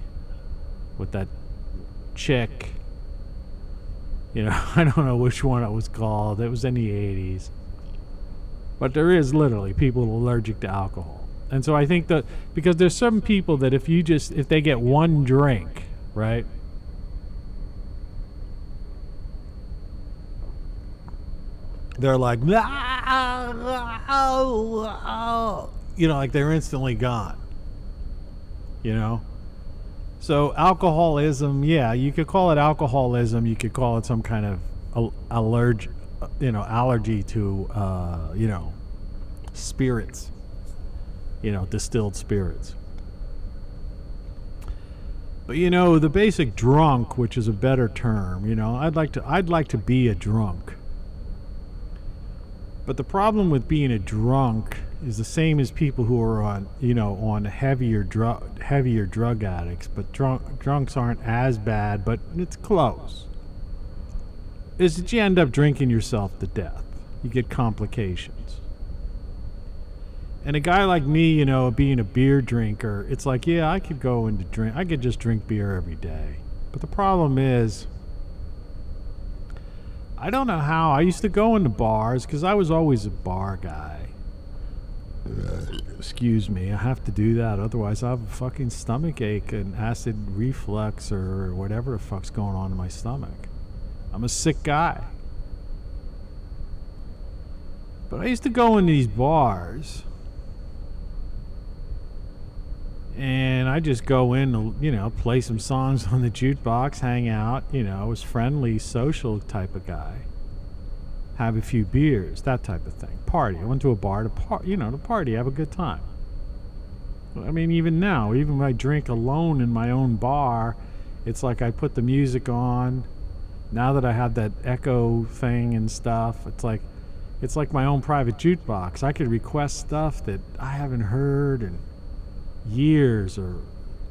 with that chick, you know, I don't know which one it was called. It was in the 80s. But there is literally people allergic to alcohol. And so I think that because there's some people that if they get one drink, right? They're like, you know, like they're instantly gone. You know? So alcoholism, yeah, you could call it alcoholism. You could call it some kind of allergy to, you know, spirits, you know, distilled spirits. But, you know, the basic drunk, which is a better term, you know, I'd like to be a drunk. But the problem with being a drunk is the same as people who are on, you know, on heavier drug addicts. But drunks aren't as bad, but it's close. Is that you end up drinking yourself to death. You get complications. And a guy like me, you know, being a beer drinker, it's like, yeah, I could just drink beer every day. But the problem is, I don't know how. I used to go into bars because I was always a bar guy. Excuse me, I have to do that. Otherwise, I have a fucking stomach ache and acid reflux or whatever the fuck's going on in my stomach. I'm a sick guy. But I used to go in these bars. And I just go in to, you know, play some songs on the jukebox, hang out, you know, I was friendly, social type of guy. Have a few beers, that type of thing. Party. I went to a bar to party, have a good time. I mean, even now, even when I drink alone in my own bar, it's like I put the music on. Now that I have that echo thing and stuff, it's like my own private jukebox. I could request stuff that I haven't heard in years, or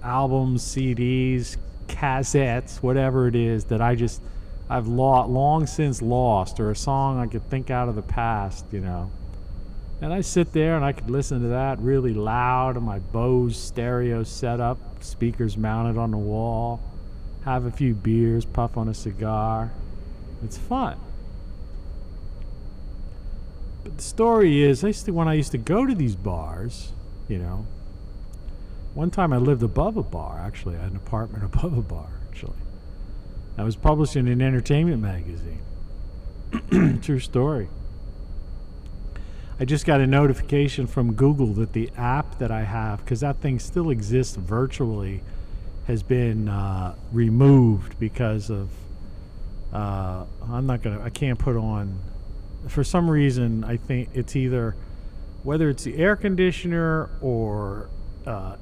albums, CDs, cassettes, whatever it is that I've long since lost, or a song I could think out of the past, you know. And I sit there and I could listen to that really loud on my Bose stereo setup, speakers mounted on the wall, have a few beers, puff on a cigar. It's fun. But the story is, when I used to go to these bars, you know, one time I lived above a bar, actually. I had an apartment above a bar, actually. I was published in an entertainment magazine. True story. I just got a notification from Google that the app that I have, because that thing still exists virtually, has been removed because of, I can't put on, for some reason, I think it's either, whether it's the air conditioner or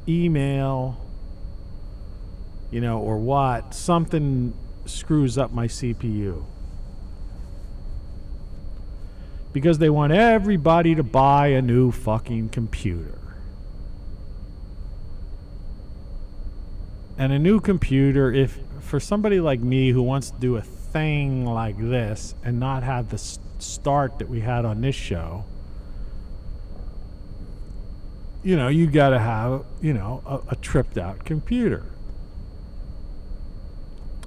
email, you know, or what, something screws up my CPU. Because they want everybody to buy a new fucking computer. And a new computer, if for somebody like me who wants to do a thing like this and not have the start that we had on this show, you know, you got to have, you know, a tripped out computer.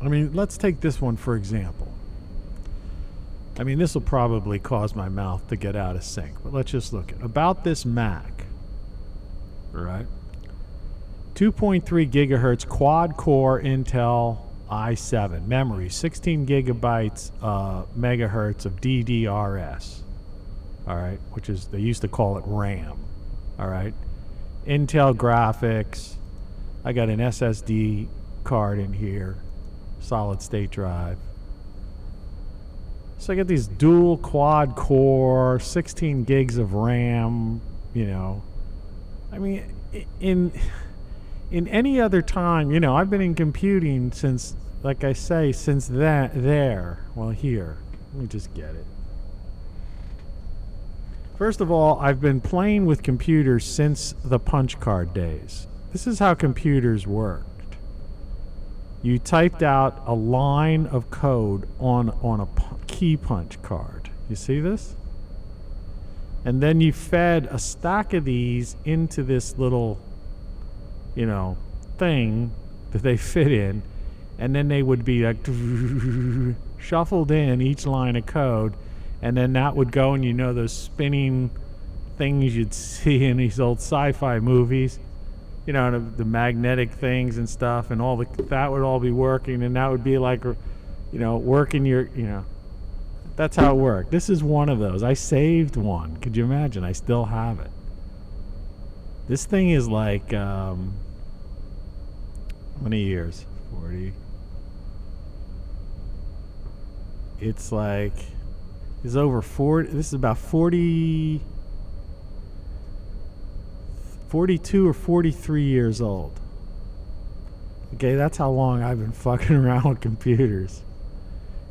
I mean, let's take this one for example. I mean, this will probably cause my mouth to get out of sync, but let's just look at about this Mac. All right. 2.3 gigahertz quad core Intel i7 memory, 16 gigabytes megahertz of DDRS. All right, which is, they used to call it RAM. All right. Intel graphics. I got an SSD card in here, solid state drive. So I get these dual quad core, 16 gigs of RAM, you know. I mean, in any other time, you know, I've been in computing since, like I say, since well, here. Let me just get it. First of all, I've been playing with computers since the punch card days. This is how computers worked. You typed out a line of code on a key punch card. You see this? And then you fed a stack of these into this little, you know, thing that they fit in, and then they would be like shuffled in each line of code, and then that would go, and you know those spinning things you'd see in these old sci-fi movies, you know, the magnetic things and stuff, and all that would all be working, and that would be like, you know, working your, you know, that's how it worked. This is one of those. I saved one. Could you imagine? I still have it. This thing is like, how many years? 40. It's like, it's over 40. This is about 42 or 43 years old. Okay, that's how long I've been fucking around with computers.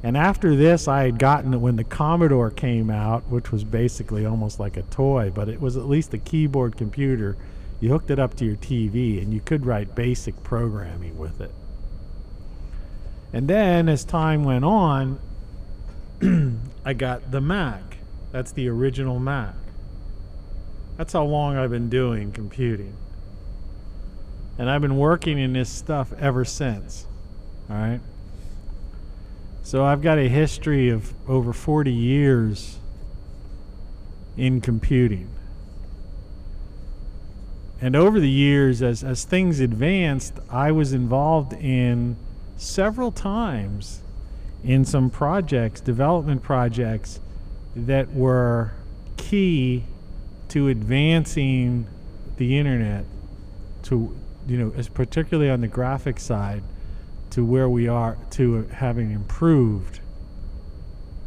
And after this, I had gotten, when the Commodore came out, which was basically almost like a toy, but it was at least a keyboard computer. You hooked it up to your TV, and you could write basic programming with it. And then, as time went on, I got the Mac. That's the original Mac. That's how long I've been doing computing. And I've been working in this stuff ever since. All right? So I've got a history of over 40 years in computing. And over the years, as things advanced, I was involved in several times in some projects, development projects, that were key to advancing the internet to, you know, as particularly on the graphics side, to where we are, to having improved,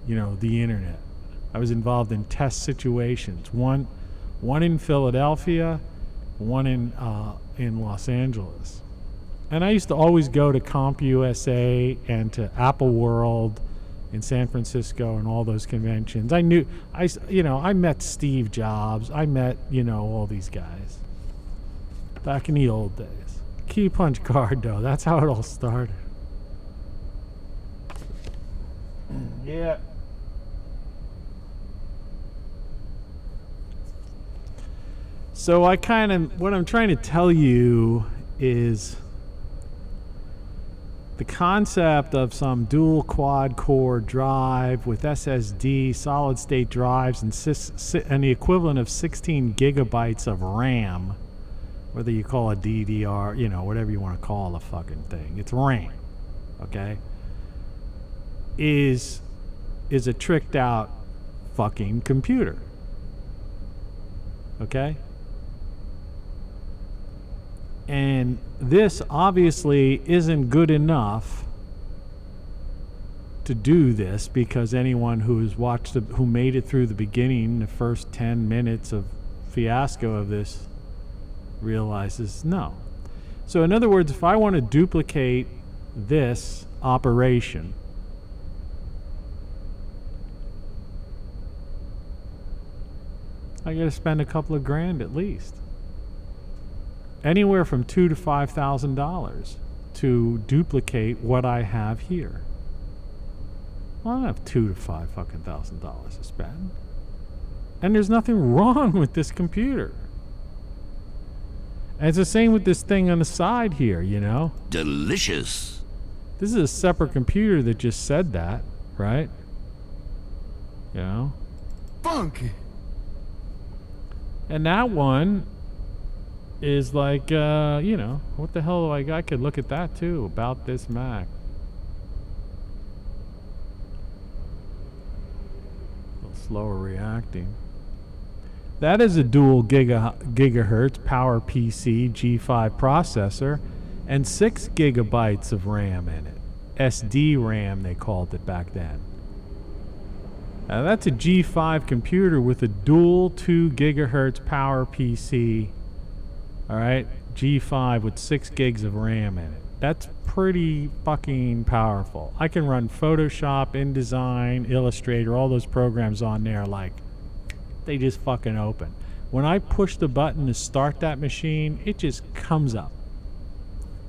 you know, the internet. I was involved in test situations, one in Philadelphia, one in Los Angeles. And I used to always go to CompUSA and to Apple World in San Francisco and all those conventions. I met Steve Jobs. I met, you know, all these guys back in the old days. Key punch card, though. That's how it all started. Yeah. So what I'm trying to tell you is the concept of some dual quad core drive with SSD, solid state drives, and the equivalent of 16 gigabytes of RAM, whether you call it DDR, you know, whatever you want to call the fucking thing, it's RAM, okay, is a tricked out fucking computer, okay? And this obviously isn't good enough to do this, because anyone who's who made it through the beginning, the first 10 minutes of fiasco of this, realizes no. So in other words, if I want to duplicate this operation, I got to spend a couple of grand at least. Anywhere from $2,000 to $5,000 to duplicate what I have here. Well, I don't have $2,000 to $5,000 to spend. And there's nothing wrong with this computer. And it's the same with this thing on the side here, you know? Delicious. This is a separate computer that just said that, right? You know? Funky. And that one is like, you know, what the hell do I got? I could look at that too, about this Mac. A little slower reacting. That is a dual gigahertz power PC G5 processor, and 6 gigabytes of RAM in it. SD RAM, they called it back then. Now that's a G5 computer with a dual 2 gigahertz power PC. Alright, G5 with 6 gigs of RAM in it. That's pretty fucking powerful. I can run Photoshop, InDesign, Illustrator, all those programs on there like they just fucking open. When I push the button to start that machine, it just comes up.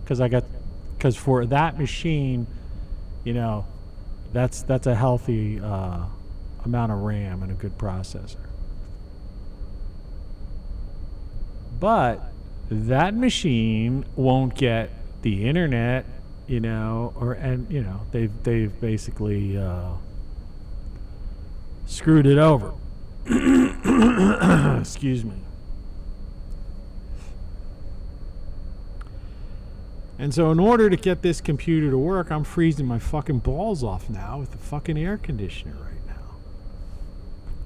Because for that machine, you know, that's a healthy amount of RAM and a good processor. But that machine won't get the internet, you know, they've basically screwed it over. Excuse me. And so in order to get this computer to work, I'm freezing my fucking balls off now with the fucking air conditioner right now.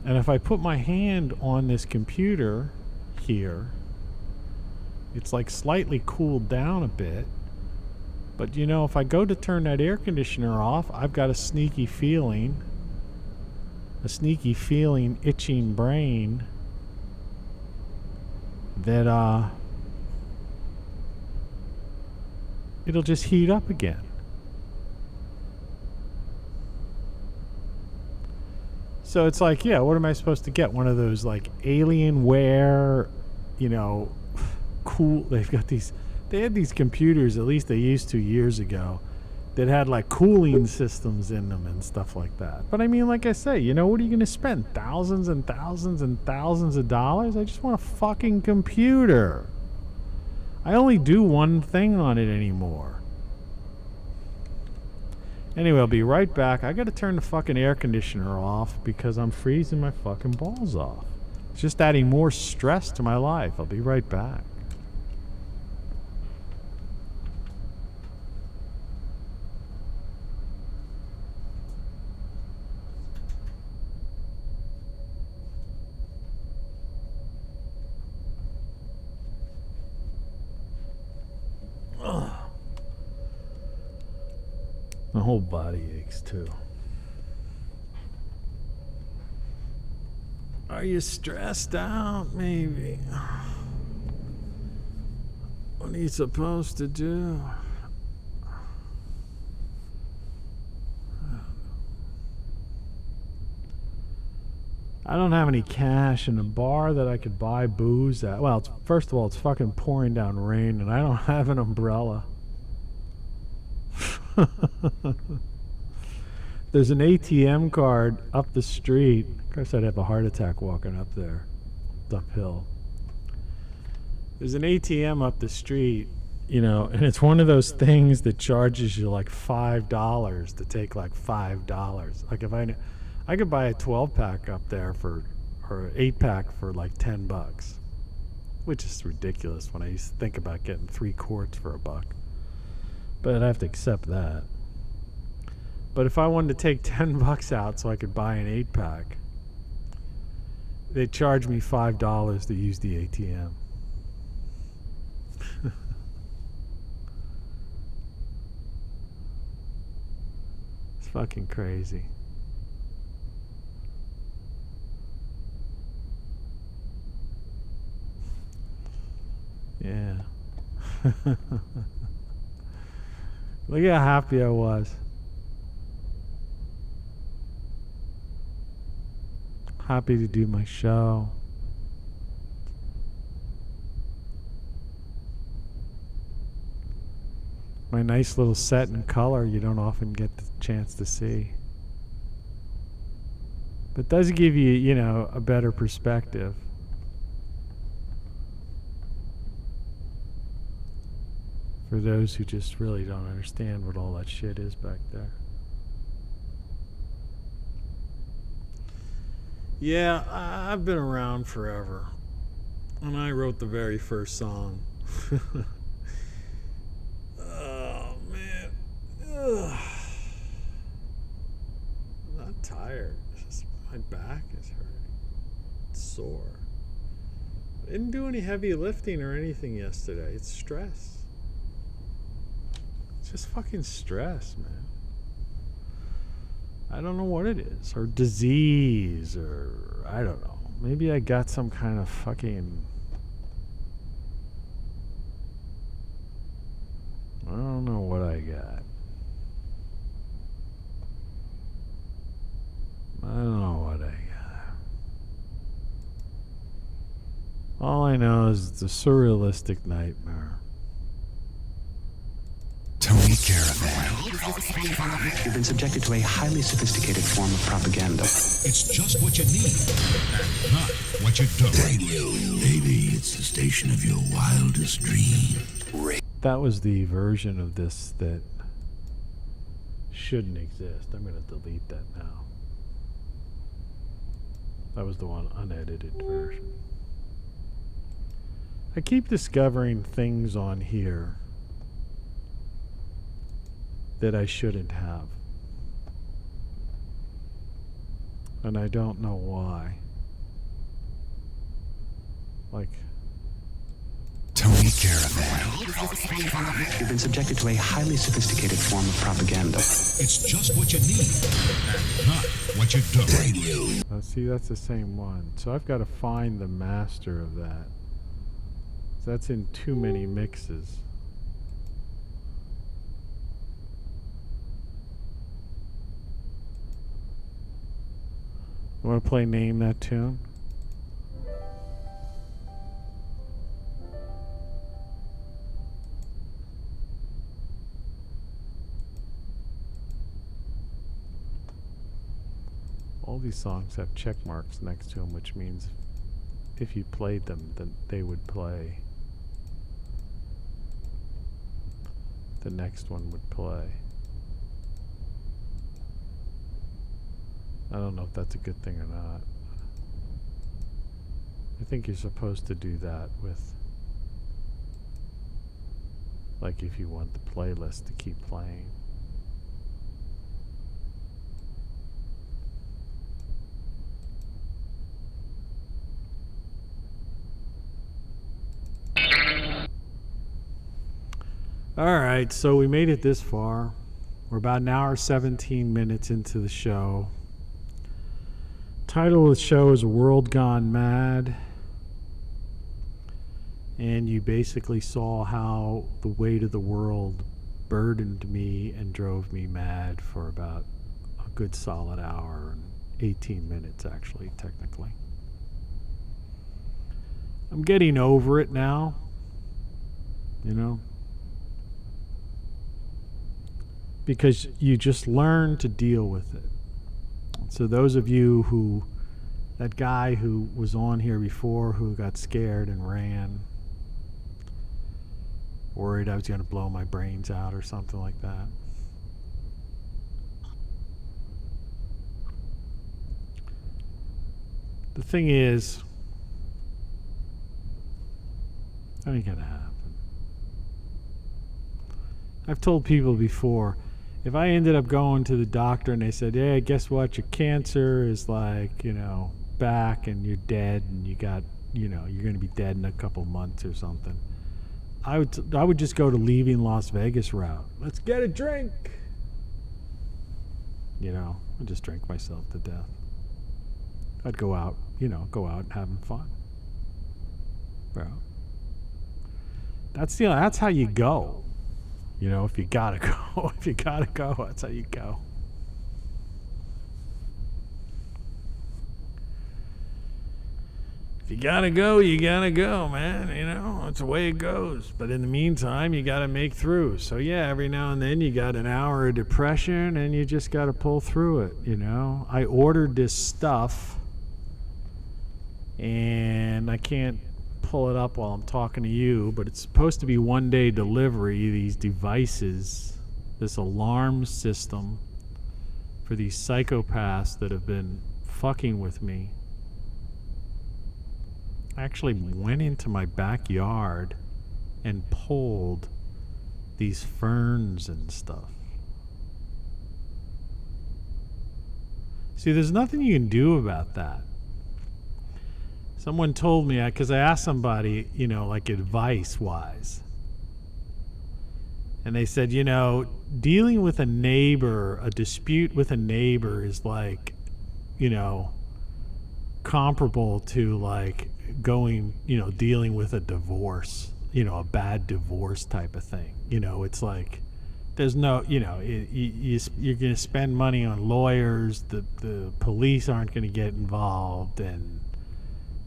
And if I put my hand on this computer here, it's like slightly cooled down a bit. But you know, if I go to turn that air conditioner off, I've got a sneaky feeling, itching brain that it'll just heat up again. So it's like, yeah, what am I supposed to get? One of those like Alienware, you know, cool. They had these computers, at least they used to years ago, that had like cooling systems in them and stuff like that. But I mean, like I say, you know, what are you going to spend? Thousands and thousands and thousands of dollars? I just want a fucking computer. I only do one thing on it anymore. Anyway, I'll be right back. I got to turn the fucking air conditioner off because I'm freezing my fucking balls off. It's just adding more stress to my life. I'll be right back. My whole body aches too. Are you stressed out? Maybe. What are you supposed to do? I don't have any cash in a bar that I could buy booze at. Well, first of all, it's fucking pouring down rain and I don't have an umbrella. There's an ATM card up the street. Of course, I'd have a heart attack walking up there. It's uphill. There's an ATM up the street, you know, and it's one of those things that charges you like $5 to take like $5. Like if I could buy a 12-pack up there or an 8-pack for like $10, which is ridiculous when I used to think about getting 3 quarts for $1. But I'd have to accept that. But if I wanted to take $10 out so I could buy an 8-pack, they'd charge me $5 to use the ATM. It's fucking crazy. Yeah. Look how happy I was. Happy to do my show. My nice little set in color you don't often get the chance to see. But it does give you, you know, a better perspective. For those who just really don't understand what all that shit is back there. Yeah, I've been around forever. And I wrote the very first song. Oh, man. Ugh. I'm not tired. It's just my back is hurting. It's sore. I didn't do any heavy lifting or anything yesterday. It's stress. just fucking stress, man. I don't know what it is. Or disease, or I don't know. Maybe I got some kind of fucking... I don't know what I got. I don't know what I got. All I know is it's a surrealistic nightmare. Tony Caravan. You've been subjected to a highly sophisticated form of propaganda. It's just what you need, not what you don't. Radio. Maybe it's the station of your wildest dream. That was the version of this that shouldn't exist. I'm going to delete that now. That was the one unedited version. I keep discovering things on here that I shouldn't have. And I don't know why. Like... Tony Caravan. You've been subjected to a highly sophisticated form of propaganda. It's just what you need, not what you don't. Radio. See, that's the same one. So I've got to find the master of that. That's in too many mixes. You want to play Name That Tune? All these songs have check marks next to them, which means if you played them, then they would play. The next one would play. I don't know if that's a good thing or not. I think you're supposed to do that with, like, if you want the playlist to keep playing. Alright, so we made it this far. We're about an hour 17 minutes into the show. Title of the show is World Gone Mad. And you basically saw how the weight of the world burdened me and drove me mad for about a good solid hour and 18 minutes, actually, technically. I'm getting over it now, you know, because you just learn to deal with it. So those of you who, that guy who was on here before who got scared and ran, worried I was going to blow my brains out or something like that. The thing is, that ain't going to happen. I've told people before, if I ended up going to the doctor and they said, hey, guess what, your cancer is like, you know, back and you're dead and you got, you know, you're going to be dead in a couple months or something, I would just go to leaving Las Vegas route. Let's get a drink. You know, I'd just drink myself to death. I'd go out, you know, go out and having fun. Bro. That's, you know, that's how you go. You know, if you gotta go, if you gotta go, that's how you go. If you gotta go, you gotta go, man. You know, that's the way it goes. But in the meantime, you gotta make through. So yeah, every now and then you got an hour of depression and you just gotta pull through it, you know. I ordered this stuff and I can't pull it up while I'm talking to you, but it's supposed to be one-day delivery. These devices, this alarm system for these psychopaths that have been fucking with me. I actually went into my backyard and pulled these ferns and stuff. See, there's nothing you can do about that. Someone told me, because I asked somebody, you know, like advice-wise. And they said, you know, dealing with a neighbor, a dispute with a neighbor is like, you know, comparable to like going, you know, dealing with a divorce, you know, a bad divorce type of thing. You know, it's like there's no, you know, you're going to spend money on lawyers, the police aren't going to get involved, and,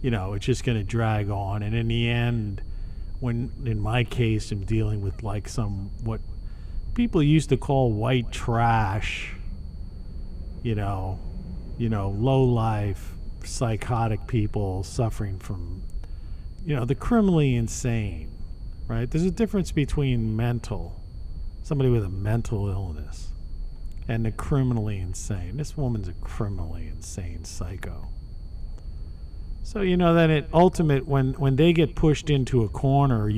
you know, it's just going to drag on. And in the end, when, in my case, I'm dealing with like some, what people used to call white trash, you know, low life, psychotic people suffering from, you know, the criminally insane, right? There's a difference between somebody with a mental illness, and the criminally insane. This woman's a criminally insane psycho. So, you know, then at ultimate, when they get pushed into a corner,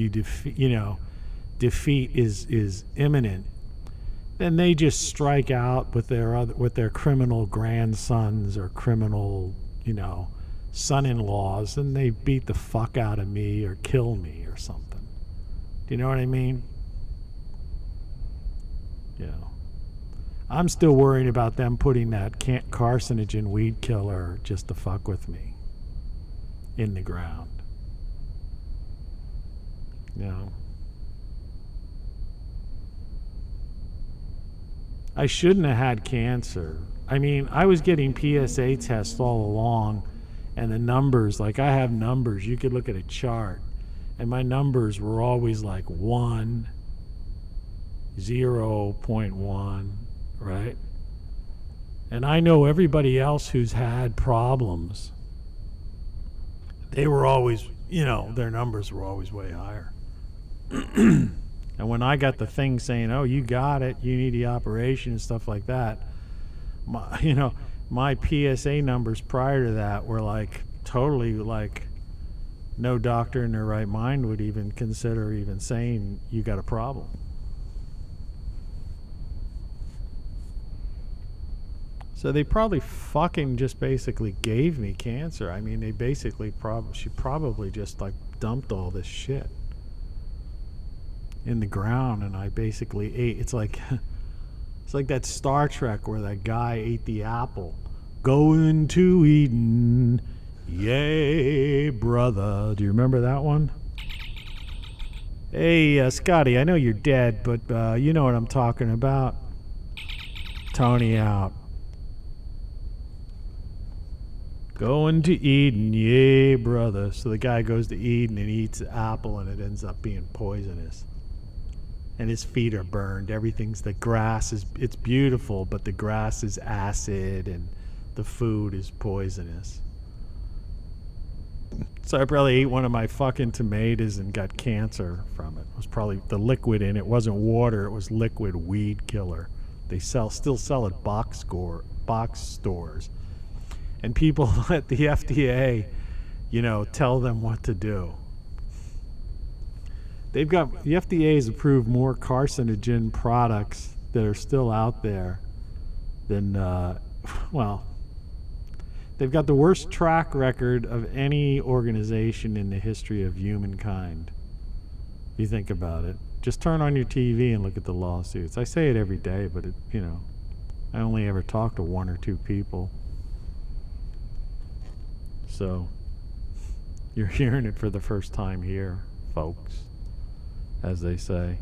defeat is imminent, then they just strike out with their criminal grandsons or criminal, you know, son-in-laws, and they beat the fuck out of me or kill me or something. Do you know what I mean? Yeah. I'm still worried about them putting that carcinogen weed killer just to fuck with me in the ground. You know. I shouldn't have had cancer. I mean, I was getting PSA tests all along, and the numbers, like I have numbers, you could look at a chart, and my numbers were always like 1, 0.1, right? And I know everybody else who's had problems, they were always, you know, their numbers were always way higher. And when I got the thing saying, oh, you got it, you need the operation and stuff like that, my PSA numbers prior to that were like totally like no doctor in their right mind would even consider even saying you got a problem. So they probably fucking just basically gave me cancer. I mean, they basically she probably just like dumped all this shit in the ground, and I basically ate. It's like that Star Trek where that guy ate the apple. Going to Eden, yay, brother. Do you remember that one? Hey, Scotty, I know you're dead, but you know what I'm talking about. Tony out. Going to Eden, yay, brother. So the guy goes to Eden and eats the apple, and it ends up being poisonous. And his feet are burned. The grass it's beautiful, but the grass is acid and the food is poisonous. So I probably ate one of my fucking tomatoes and got cancer from it. It was probably the liquid in it wasn't water, it was liquid weed killer. They still sell it box stores. And people at the FDA, you know, tell them what to do. The FDA has approved more carcinogen products that are still out there than, they've got the worst track record of any organization in the history of humankind. If you think about it. Just turn on your TV and look at the lawsuits. I say it every day, but I only ever talk to 1 or 2 people. So, you're hearing it for the first time here, folks, as they say.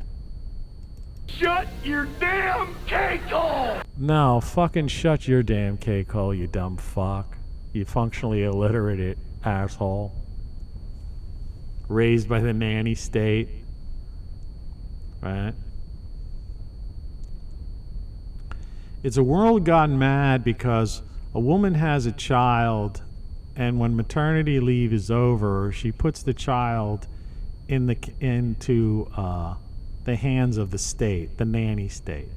Shut your damn cake hole! No, fucking shut your damn cake hole, you dumb fuck. You functionally illiterate asshole. Raised by the nanny state. Right? It's a world gone mad because a woman has a child, and when maternity leave is over, she puts the child into the hands of the state, the nanny state.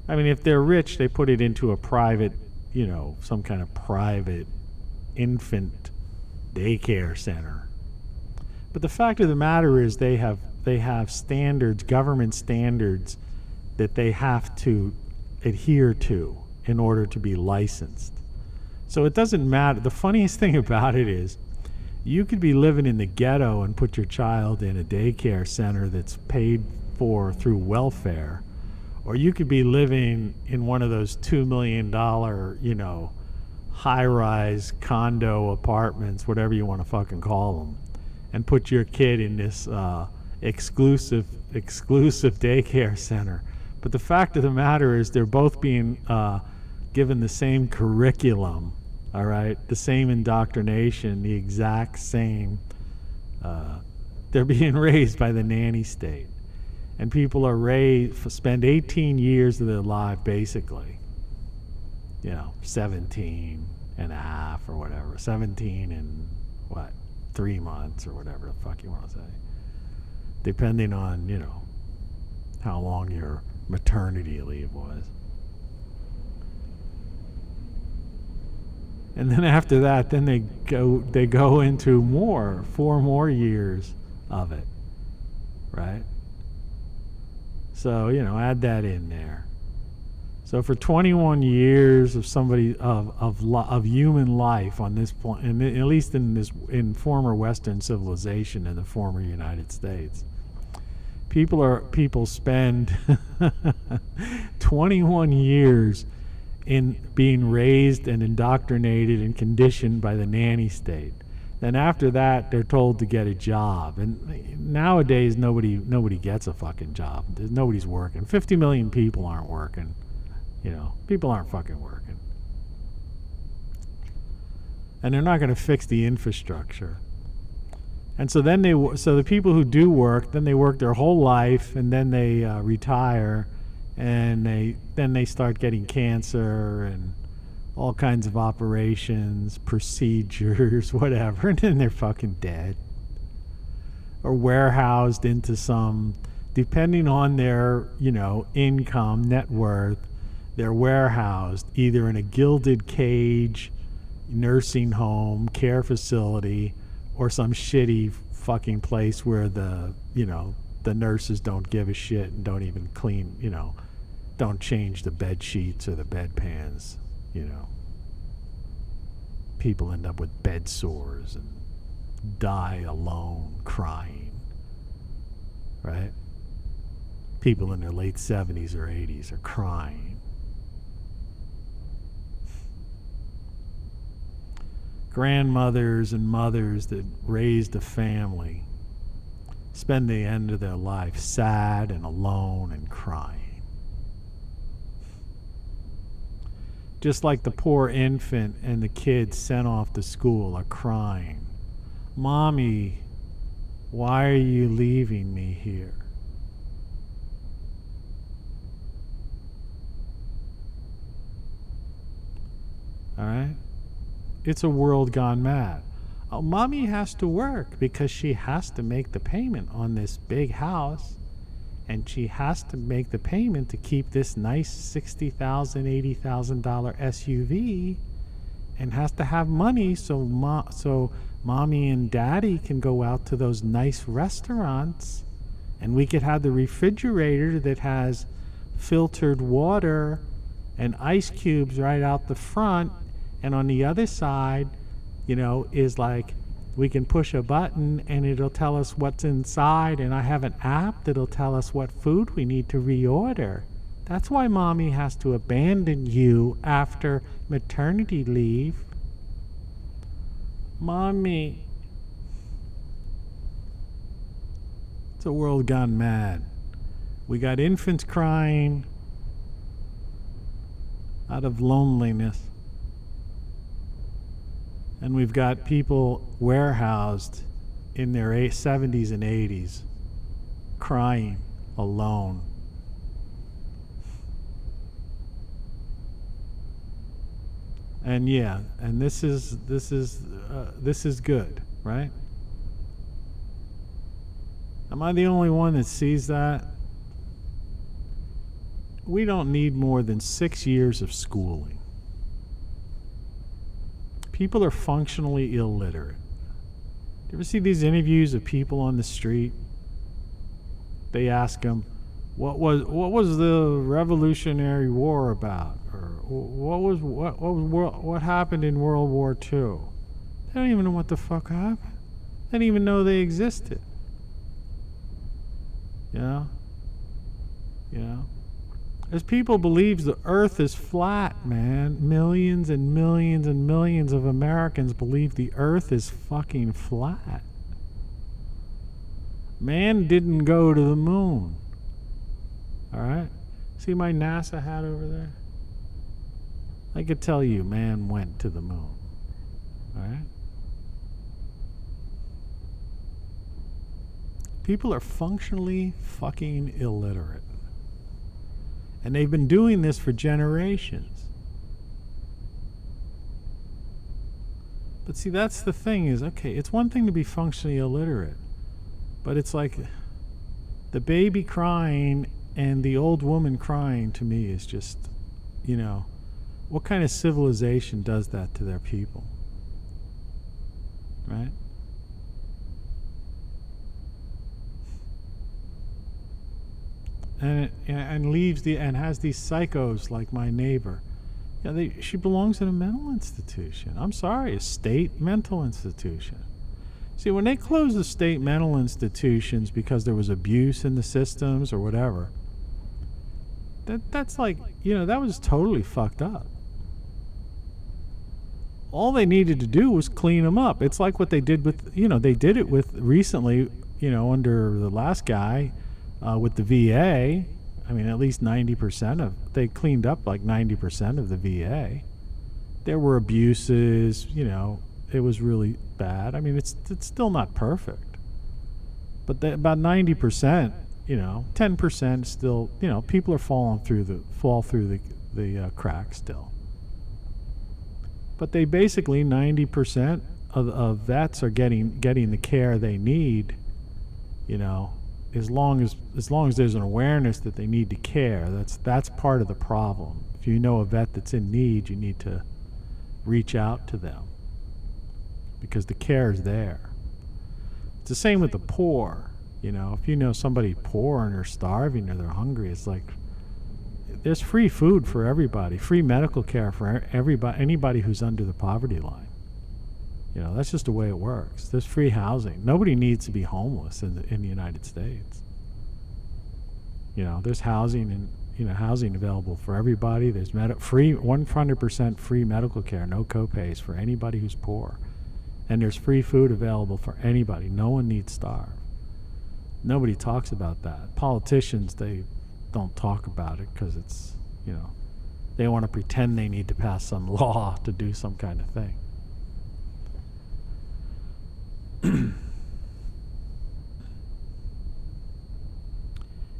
I mean, if they're rich, they put it into a private, some kind of private infant daycare center. But the fact of the matter is they have standards, government standards, that they have to adhere to in order to be licensed. So it doesn't matter. The funniest thing about it is you could be living in the ghetto and put your child in a daycare center that's paid for through welfare, or you could be living in one of those $2 million, high-rise condo apartments, whatever you want to fucking call them, and put your kid in this exclusive daycare center. But the fact of the matter is they're both being given the same curriculum, all right, the same indoctrination, the exact same. They're being raised by the nanny state. And people are spend 18 years of their life basically, 17 and a half or whatever, 17 and 3 months or whatever the fuck you want to say, depending on, how long your maternity leave was. And then after that, then they go into 4 more years of it, right? So, add that in there. So for 21 years of somebody of human life on this point, and at least in former Western civilization in the former United States, people spend 21 years in being raised and indoctrinated and conditioned by the nanny state. Then after that, they're told to get a job. And nowadays, nobody gets a fucking job. Nobody's working. 50 million people aren't working. People aren't fucking working. And they're not going to fix the infrastructure. And so then the people who do work, then they work their whole life, and then they retire, and they start getting cancer and all kinds of operations, procedures, whatever, and then they're fucking dead. Or warehoused into some, depending on their, income, net worth, they're warehoused either in a gilded cage, nursing home, care facility, or some shitty fucking place where the nurses don't give a shit and don't even clean, don't change the bed sheets or the bedpans. People end up with bed sores and die alone crying, right? People in their late 70s or 80s are crying. Grandmothers and mothers that raised a family spend the end of their life sad and alone and crying. Just like the poor infant and the kids sent off to school are crying. Mommy, why are you leaving me here? All right? It's a world gone mad. Oh, mommy has to work because she has to make the payment on this big house. And she has to make the payment to keep this nice $60,000, $80,000 SUV, and has to have money so mommy and daddy can go out to those nice restaurants, and we could have the refrigerator that has filtered water and ice cubes right out the front, and on the other side, is like, we can push a button and it'll tell us what's inside, and I have an app that'll tell us what food we need to reorder. That's why mommy has to abandon you after maternity leave. Mommy. It's a world gone mad. We got infants crying out of loneliness. And we've got people warehoused in their 70s and 80s, crying alone. And this is good, right? Am I the only one that sees that? We don't need more than 6 years of schooling. People are functionally illiterate. You ever see these interviews of people on the street? They ask them, what was the Revolutionary War about, or what happened in World War II? They don't even know what the fuck happened. They didn't even know they existed. You know? There's people believes the earth is flat, man. Millions and millions and millions of Americans believe the earth is fucking flat. Man didn't go to the moon. Alright? See my NASA hat over there? I could tell you man went to the moon. Alright? People are functionally fucking illiterate. And they've been doing this for generations. But see, that's the thing is, okay, it's one thing to be functionally illiterate. But it's like the baby crying and the old woman crying to me is just, you know, what kind of civilization does that to their people? Right? And leaves and has these psychos like my neighbor. Yeah, she belongs in a mental institution. I'm sorry, a state mental institution. See, when they close the state mental institutions because there was abuse in the systems or whatever, that's like, you know, that was totally fucked up. All they needed to do was clean them up. It's like what they did with, you know, they did it with recently, you know, under the last guy. With the VA, I mean, at least 90% they cleaned up like 90% of the VA. There were abuses, you know, it was really bad. I mean, it's still not perfect. But about 90%, you know, 10% still, you know, people are fall through the cracks still. But they basically 90% of vets are getting the care they need, you know, as long as there's an awareness that they need to care. That's part of the problem. If you know a vet that's in need, you need to reach out to them because the care is there. It's the same with the poor. You know, if you know somebody poor and they're starving or they're hungry, it's like there's free food for everybody, free medical care for anybody who's under the poverty line. You know, that's just the way it works. There's free housing. Nobody needs to be homeless in the United States. You know, there's housing and, you know, housing available for everybody. There's free 100% free medical care, no copays for anybody who's poor. And there's free food available for anybody. No one needs to starve. Nobody talks about that. Politicians, they don't talk about it because it's, you know, they want to pretend they need to pass some law to do some kind of thing.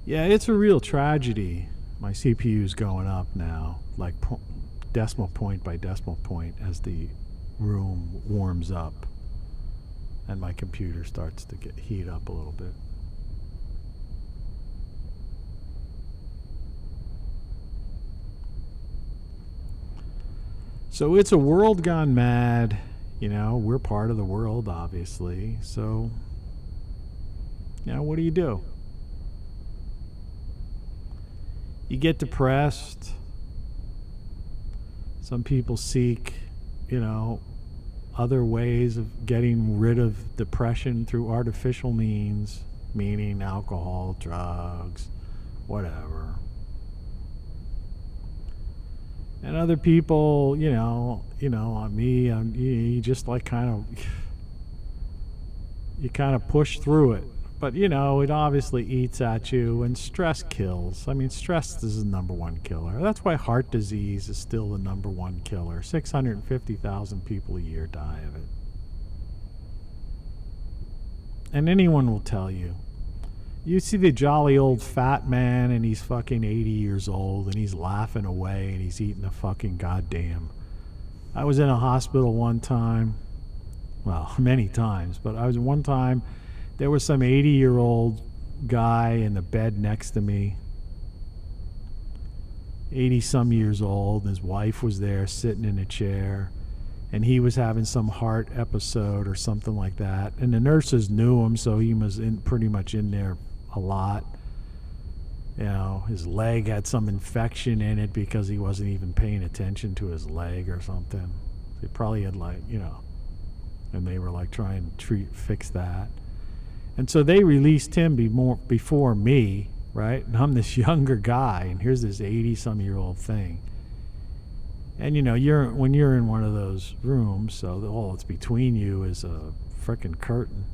Yeah, it's a real tragedy. My CPU's going up now, like decimal point by decimal point as the room warms up and my computer starts to heat up a little bit. So it's a world gone mad. You know, we're part of the world, obviously. So, you know, what do? You get depressed. Some people seek, you know, other ways of getting rid of depression through artificial means, meaning alcohol, drugs, whatever. And other people, you know, on me, you just like you kind of push through it. But, you know, it obviously eats at you, and stress kills. I mean, stress is the number one killer. That's why heart disease is still the number one killer. 650,000 people a year die of it. And anyone will tell you. You see the jolly old fat man, and he's fucking 80 years old, and he's laughing away, and he's eating a fucking goddamn. I was in a hospital one time. Well, many times, but I was one time. There was some 80-year-old guy in the bed next to me, 80-some years old. His wife was there sitting in a chair, and he was having some heart episode or something like that. And the nurses knew him, so he was pretty much in there a lot. You know, his leg had some infection in it because he wasn't even paying attention to his leg or something. They probably had, like, you know, and they were like trying to fix that. And so they released him before me, right? And I'm this younger guy, and here's this 80-some-year-old thing. And, you know, when you're in one of those rooms, so all that's between you is a frickin' curtain.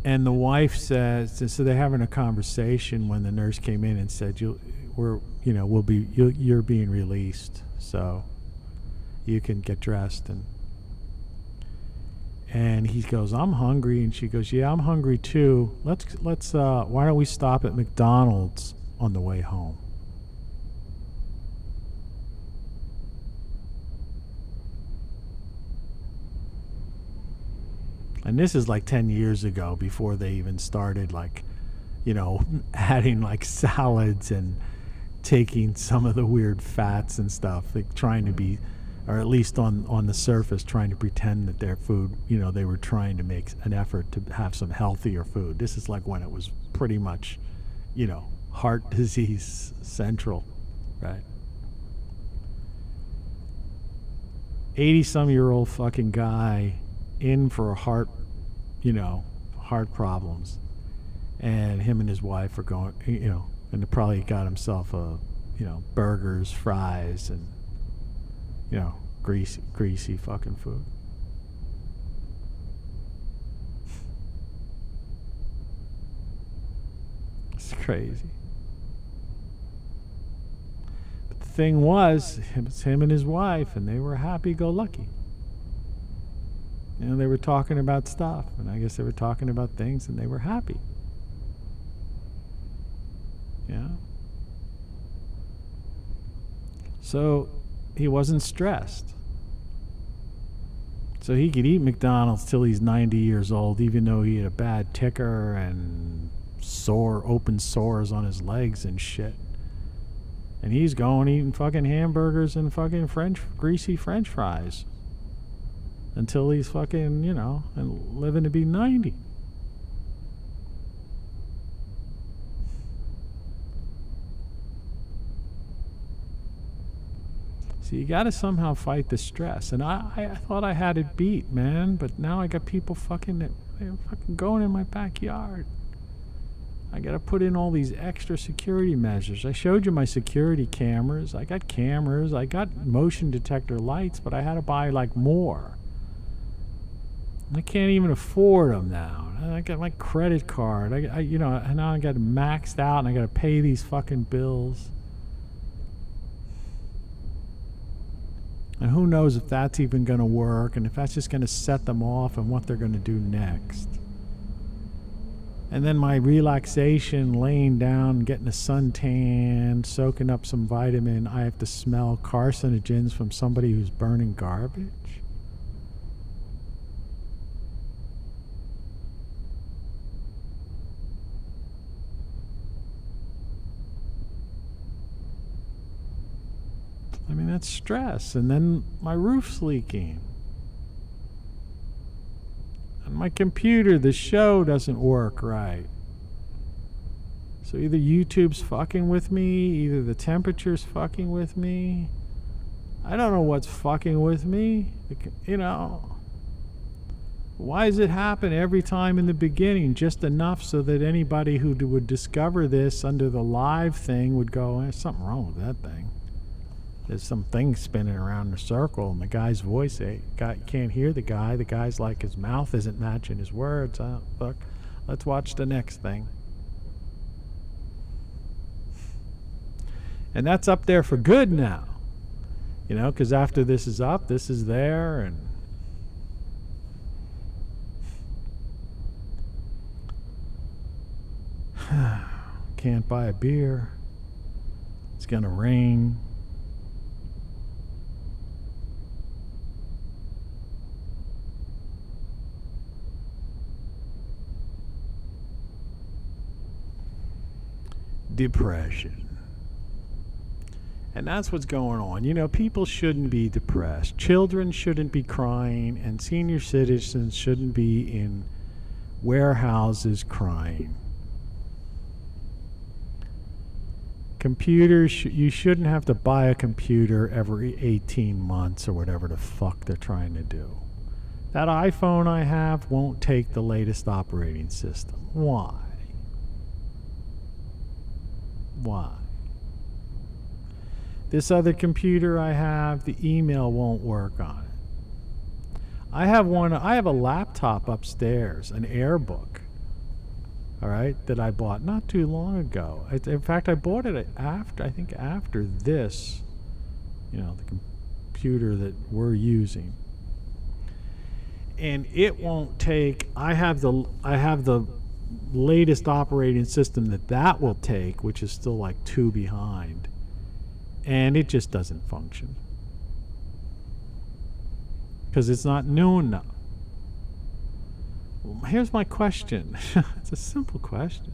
And the wife says, so they're having a conversation when the nurse came in and said, you're being released, so you can get dressed. And he goes, I'm hungry. And she goes, yeah, I'm hungry too. Let's why don't we stop at McDonald's on the way home? And this is like 10 years ago, before they even started, like, you know, adding like salads and taking some of the weird fats and stuff, like trying to be, or at least on the surface, trying to pretend that their food, you know, they were trying to make an effort to have some healthier food. This is like when it was pretty much, you know, heart disease central, right? 80-some-year-old fucking guy in for heart problems, and him and his wife are going, you know, and he probably got himself burgers, fries, and, you know, greasy fucking food. It's crazy. But the thing was, it was him and his wife, and they were happy-go-lucky. You know, they were talking about stuff, and I guess they were talking about things, and they were happy. Yeah. So he wasn't stressed. So he could eat McDonald's till he's 90 years old, even though he had a bad ticker and open sores on his legs and shit. And he's going eating fucking hamburgers and fucking greasy French fries until he's fucking, you know, and living to be 90. So you got to somehow fight the stress. And I thought I had it beat, man. But now I got people they're fucking going in my backyard. I got to put in all these extra security measures. I showed you my security cameras. I got cameras. I got motion detector lights, but I had to buy like more. I can't even afford them now. I got my credit card. Now I got it maxed out, and I got to pay these fucking bills. And who knows if that's even going to work, and if that's just going to set them off and what they're going to do next. And then my relaxation, laying down, getting a suntan, soaking up some vitamin, I have to smell carcinogens from somebody who's burning garbage. I mean, that's stress. And then my roof's leaking. And my computer, the show doesn't work right. So either YouTube's fucking with me, either the temperature's fucking with me. I don't know what's fucking with me. You know, why does it happen every time in the beginning? Just enough so that anybody who would discover this under the live thing would go, there's something wrong with that thing. There's some thing spinning around in a circle, and the guy's voice, guy can't hear the guy. The guy's like, his mouth isn't matching his words. Fuck. Let's watch the next thing. And that's up there for good now. You know, because after this is up, this is there, and can't buy a beer. It's gonna rain. Depression. And that's what's going on. You know, people shouldn't be depressed. Children shouldn't be crying, and senior citizens shouldn't be in warehouses crying. Computers, you shouldn't have to buy a computer every 18 months or whatever the fuck they're trying to do. That iPhone I have won't take the latest operating system. Why? Why? This other computer I have, the email won't work on it. I have a laptop upstairs, an AirBook, all right, that I bought not too long ago. In fact, I bought it after this, the computer that we're using. And it won't take, I have the latest operating system that will take, which is still like 2 behind. And it just doesn't function. Because it's not new enough. Well, here's my question. It's a simple question.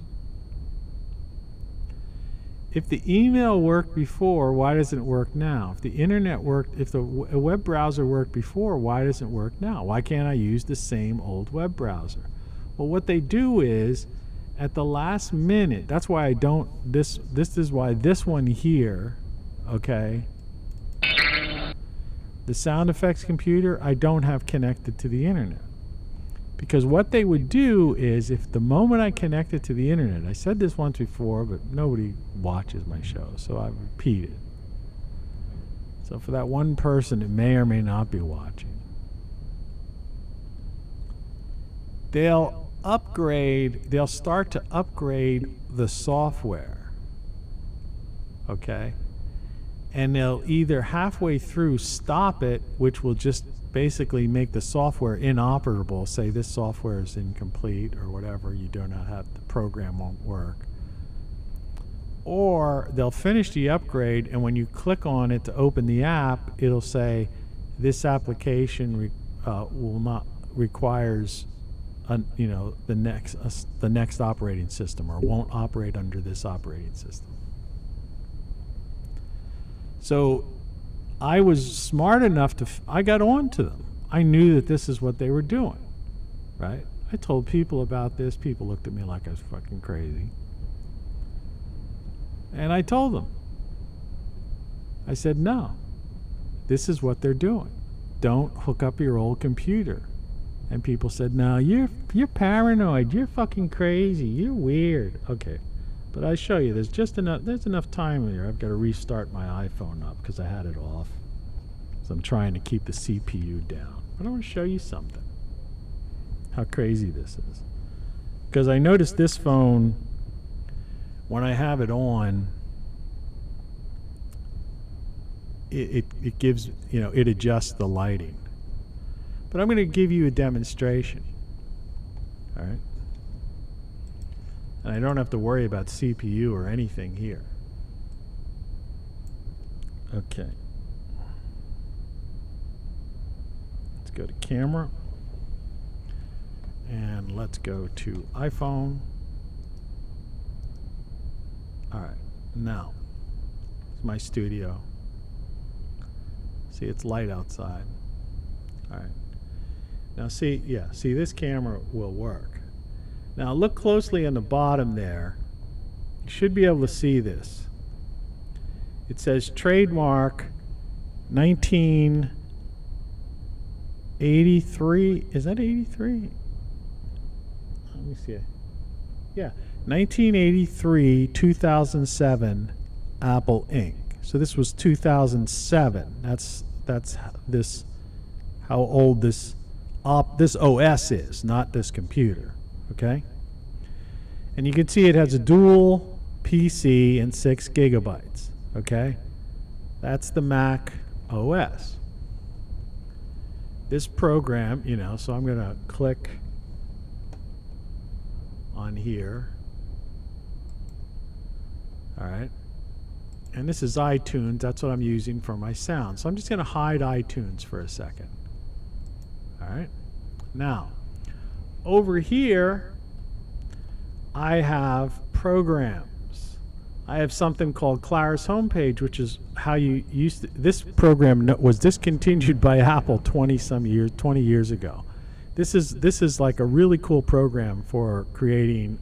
If the email worked before, why doesn't it work now? If the internet worked, if the web browser worked before, why doesn't it work now? Why can't I use the same old web browser? Well, what they do is, at the last minute, that's why I don't, this is why this one here, okay, the sound effects computer, I don't have connected to the internet. Because what they would do is, if the moment I connect it to the internet, I said this once before, but nobody watches my show, so I repeat it. So for that one person that may or may not be watching, they'll start to upgrade the software, okay? And they'll either halfway through stop it, which will just basically make the software inoperable, say this software is incomplete or whatever, you do not have, the program won't work. Or they'll finish the upgrade, and when you click on it to open the app, it'll say this application will not requires the next operating system, or won't operate under this operating system. So I was smart enough I got on to them. I knew that this is what they were doing, right? I told people about this. People looked at me like I was fucking crazy. And I told them. I said, no, this is what they're doing. Don't hook up your old computer. And people said, no, you're paranoid. You're fucking crazy. You're weird. Okay. But I show you, there's enough time here. I've got to restart my iPhone up because I had it off. So I'm trying to keep the CPU down. But I want to show you something. How crazy this is. Because I noticed this phone, when I have it on, it gives, it adjusts the lighting. But I'm going to give you a demonstration. All right? And I don't have to worry about CPU or anything here. Okay. Let's go to camera. And let's go to iPhone. All right. Now, it's my studio. See, it's light outside. All right. Now, see this camera will work. Now look closely on the bottom there. You should be able to see this. It says trademark 1983. Is that 83? Let me see. Yeah, 1983, 2007, Apple Inc. So this was 2007. That's this how old this OS is, not this computer. Okay, and you can see it has a dual PC and 6 gigabytes. Okay, that's the Mac OS. This program, so I'm going to click on here. All right, and this is iTunes. That's what I'm using for my sound. So I'm just going to hide iTunes for a second. All right, now over here, I have programs. I have something called Clara's Homepage, which is how you used to. This program was discontinued by Apple 20 years ago. This is like a really cool program for creating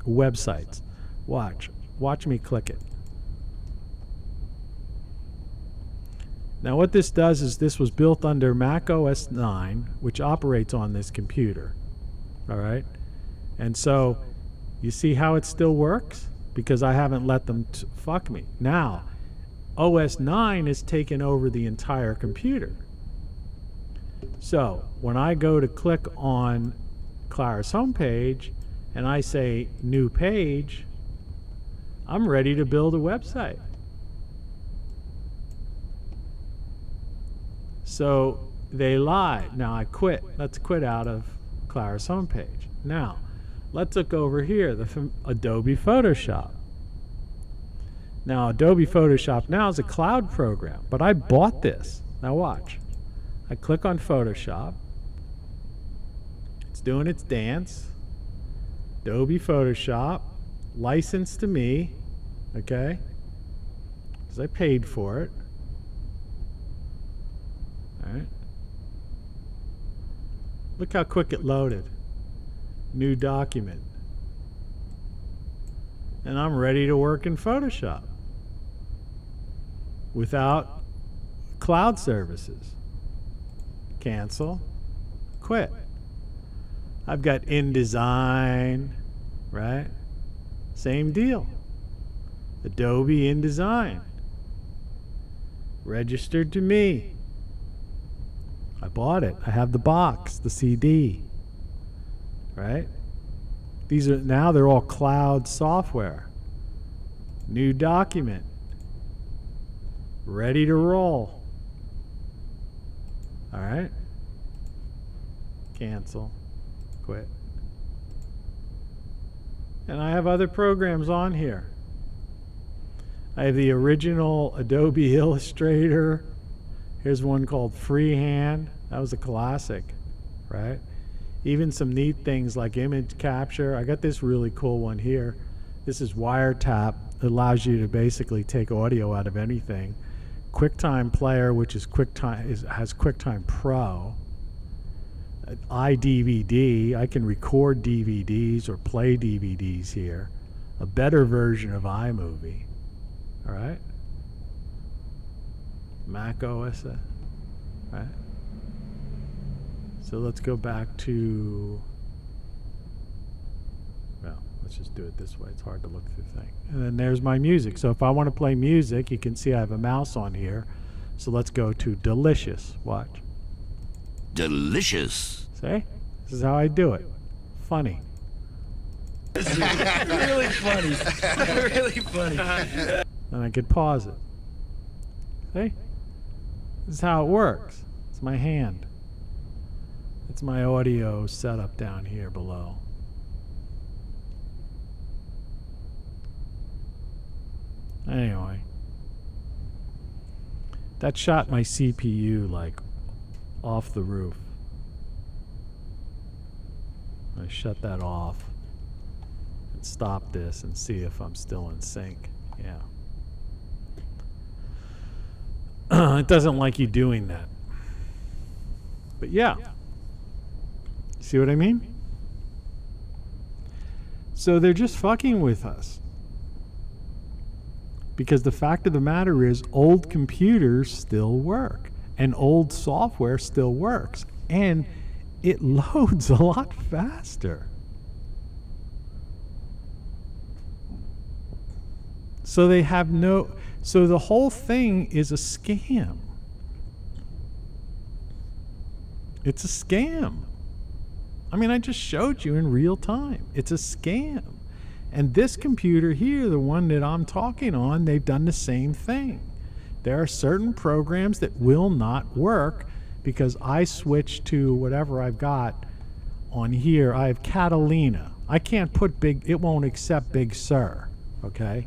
websites. Watch me click it. Now what this does is this was built under Mac OS 9, which operates on this computer. All right? And so you see how it still works? because I haven't let them fuck me. Now, OS 9 has taken over the entire computer. So when I go to click on Clara's homepage and I say new page, I'm ready to build a website. So they lied. Now I quit. Let's quit out of Clara's homepage. Now, let's look over here, the Adobe Photoshop. Now, Adobe Photoshop now is a cloud program, but I bought this. Now watch. I click on Photoshop. It's doing its dance. Adobe Photoshop, licensed to me, okay? Because I paid for it. All right. Look how quick it loaded. New document. And I'm ready to work in Photoshop without cloud services. Cancel. Quit. I've got InDesign, right? Same deal. Adobe InDesign. Registered to me. I bought it. I have the box, the CD. Right? These are now they're all cloud software. New document. Ready to roll. All right? Cancel. Quit. And I have other programs on here. I have the original Adobe Illustrator. Here's one called Freehand. That was a classic, right? Even some neat things like image capture. I got this really cool one here. This is Wiretap. It allows you to basically take audio out of anything. QuickTime Player, which is has QuickTime Pro. iDVD. I can record DVDs or play DVDs here. A better version of iMovie. All right? Mac OS, right? So let's go back to, well, let's just do it this way. It's hard to look through things. And then there's my music. So if I want to play music, you can see I have a mouse on here. So let's go to Delicious. Watch. Delicious. See? This is how I do it. Funny. Really funny. Really funny. And I could pause it. See? This is how it works. It's my hand. It's my audio setup down here below. Anyway. That shot my CPU like off the roof. I shut that off and stop this and see if I'm still in sync. Yeah. It doesn't like you doing that. But yeah. See what I mean? So they're just fucking with us. Because the fact of the matter is, old computers still work. And old software still works. And it loads a lot faster. So they have no... So the whole thing is a scam. It's a scam. I mean, I just showed you in real time. It's a scam. And this computer here, the one that I'm talking on, they've done the same thing. There are certain programs that will not work because I switched to whatever I've got on here. I have Catalina. I can't put big, it won't accept Big Sur, okay?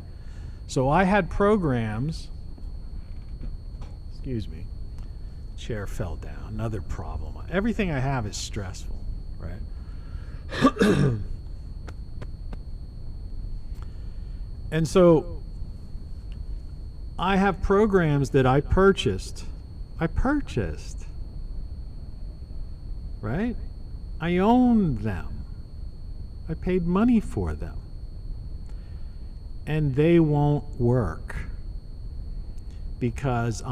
So I had programs, excuse me, chair fell down, another problem. Everything I have is stressful, right? And so I have programs that I purchased, right? I own them. I paid money for them. And they won't work because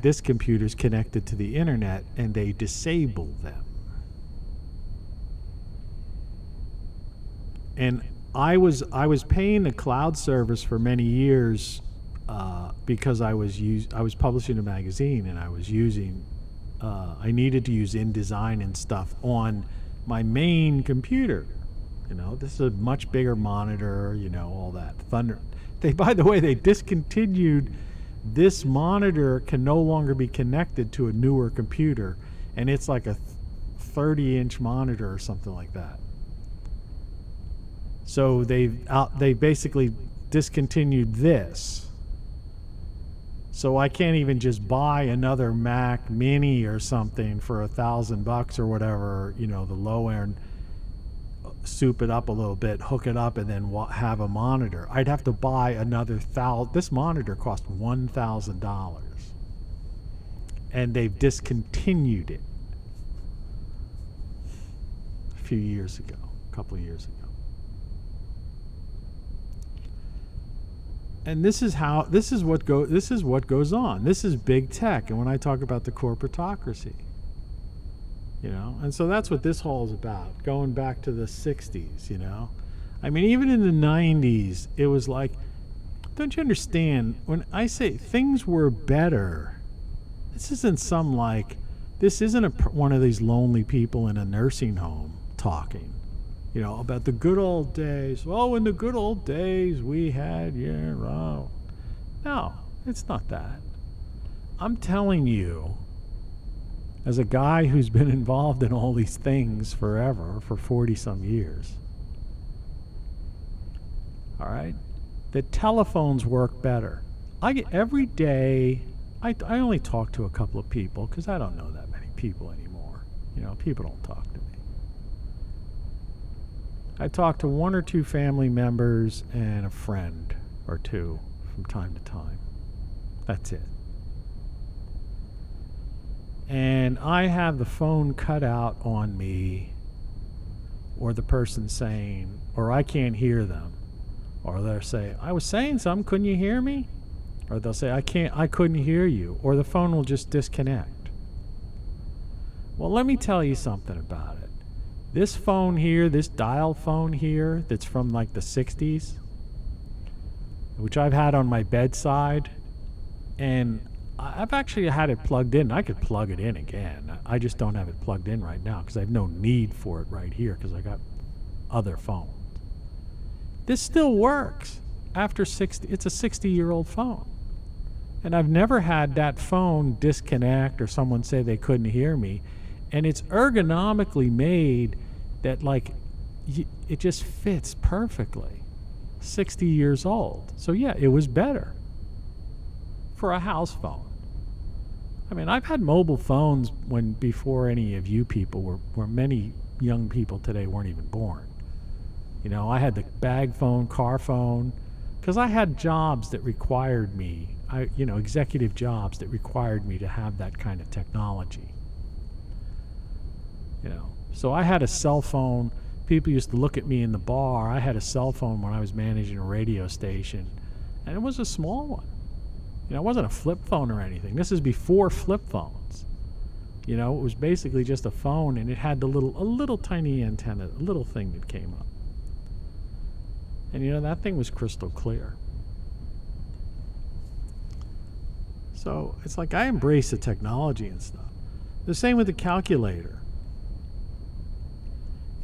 this computer's connected to the internet and they disable them. And I was paying the cloud service for many years because I was publishing a magazine, and I was using I needed to use InDesign and stuff on my main computer. This is a much bigger monitor, all that thunder. By the way, they discontinued this monitor. Can no longer be connected to a newer computer, and it's like a 30-inch monitor or something like that. So they basically discontinued this. So I can't even just buy another Mac Mini or something for $1,000 or whatever, the low end, soup it up a little bit, hook it up, and then have a monitor. I'd have to buy another $1,000. This monitor cost $1,000, and they've discontinued it a few years ago, a couple of years ago. And this is what goes on. This is big tech, and when I talk about the corporatocracy, and so that's what this whole is about. Going back to the '60s, I mean, even in the '90s, it was like, don't you understand? When I say things were better, this isn't one of these lonely people in a nursing home talking. About the good old days. Oh, in the good old days, we had, No, it's not that. I'm telling you, as a guy who's been involved in all these things forever, for 40-some years, all right, the telephones work better. Every day, I only talk to a couple of people because I don't know that many people anymore. People don't talk to me. I talk to one or two family members and a friend or two from time to time. That's it. And I have the phone cut out on me, or the person saying, or I can't hear them, or they'll say, I was saying something, couldn't you hear me? Or they'll say, I couldn't hear you, or the phone will just disconnect. Well, let me tell you something about it. This phone here, this dial phone here, that's from like the 60s, which I've had on my bedside, and I've actually had it plugged in. I could plug it in again. I just don't have it plugged in right now because I have no need for it right here because I got other phones. This still works after 60. It's a 60-year-old phone. And I've never had that phone disconnect or someone say they couldn't hear me. And it's ergonomically made that, like, it just fits perfectly. 60 years old. So, yeah, it was better for a house phone. I mean, I've had mobile phones before any of you people were many young people today weren't even born. I had the bag phone, car phone, because I had jobs that required me, executive jobs that required me to have that kind of technology. So I had a cell phone. People used to look at me in the bar. I had a cell phone when I was managing a radio station, and it was a small one. It wasn't a flip phone or anything. This is before flip phones. It was basically just a phone, and it had a little tiny antenna, a little thing that came up. And that thing was crystal clear. So it's like I embrace the technology and stuff. The same with the calculator.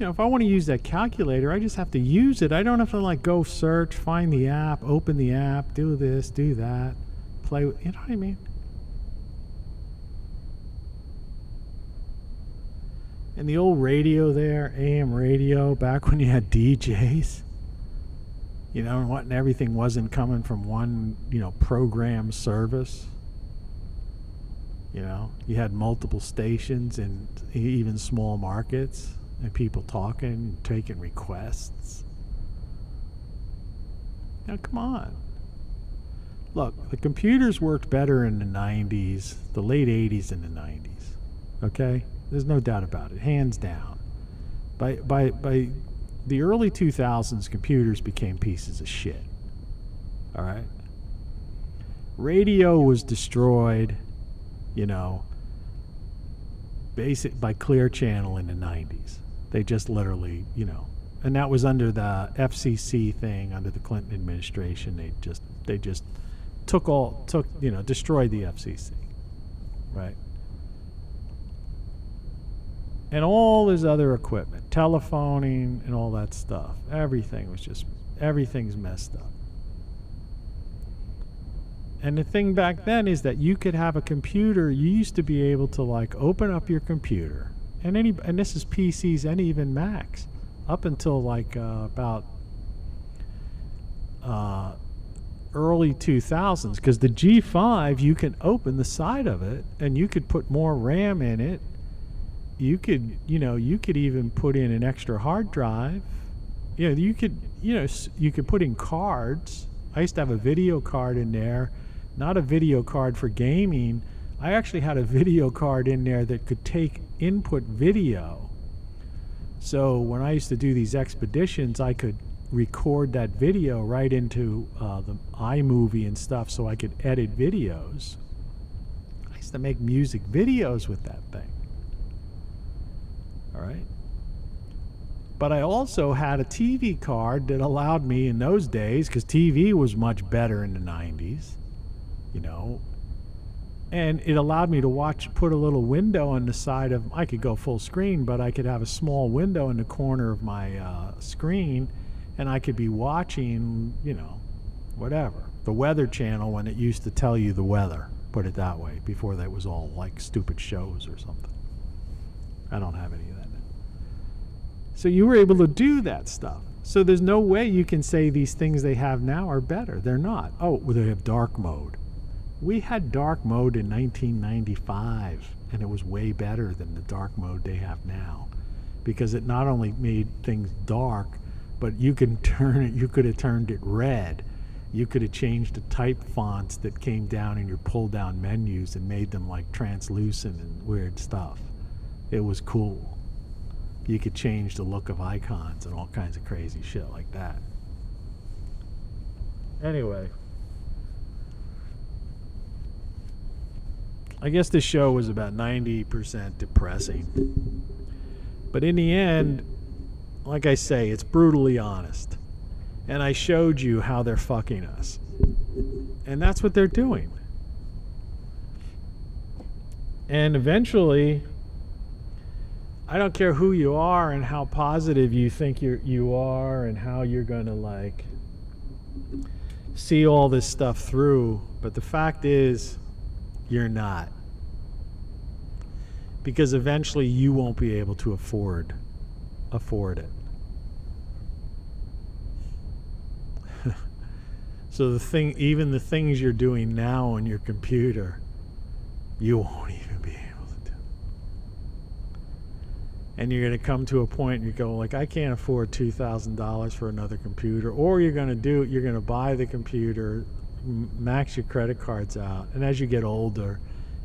If I want to use that calculator, I just have to use it. I don't have to go search, find the app, open the app, do this, do that, play with, you know what I mean? And the old radio there, AM radio, back when you had DJs, and everything wasn't coming from one, program service. You had multiple stations and even small markets. And people talking, taking requests. Come on. Look, the computers worked better in the 90s, the late 80s and the 90s. Okay? There's no doubt about it, hands down. By the early 2000s, computers became pieces of shit. All right? Radio was destroyed, by Clear Channel in the 90s. They just literally, and that was under the FCC thing under the Clinton administration. They just destroyed the FCC, right? And all this other equipment, telephoning and all that stuff, everything's messed up. And the thing back then is that you could have a computer. You used to be able to like open up your computer, and this is PCs and even Macs, up until like about early 2000s, because the G5, you can open the side of it and you could put more RAM in it. You could even put in an extra hard drive. You could put in cards. I used to have a video card in there, not a video card for gaming. I actually had a video card in there that could take input video. So when I used to do these expeditions, I could record that video right into the iMovie and stuff, so I could edit videos. I used to make music videos with that thing. All right. But I also had a TV card that allowed me in those days, because TV was much better in the 90s, and it allowed me to put a little window on the side of, I could go full screen, but I could have a small window in the corner of my screen, and I could be watching, whatever, the Weather Channel when it used to tell you the weather, put it that way, before that was all like stupid shows or something. I don't have any of that now. So you were able to do that stuff. So there's no way you can say these things they have now are better. They're not. Oh, well, they have dark mode. We had dark mode in 1995, and it was way better than the dark mode they have now, because it not only made things dark, but you could have turned it red. You could have changed the type fonts that came down in your pull-down menus and made them like translucent and weird stuff. It was cool. You could change the look of icons and all kinds of crazy shit like that. Anyway, I guess this show was about 90% depressing. But in the end, like I say, it's brutally honest. And I showed you how they're fucking us. And that's what they're doing. And eventually, I don't care who you are and how positive you think you are and how you're going to like see all this stuff through, but the fact is you're not. Because eventually you won't be able to afford it. So even the things you're doing now on your computer, you won't even be able to do. And you're going to come to a point and you go like, I can't afford $2,000 for another computer. Or you're going to buy the computer, max your credit cards out, and as you get older,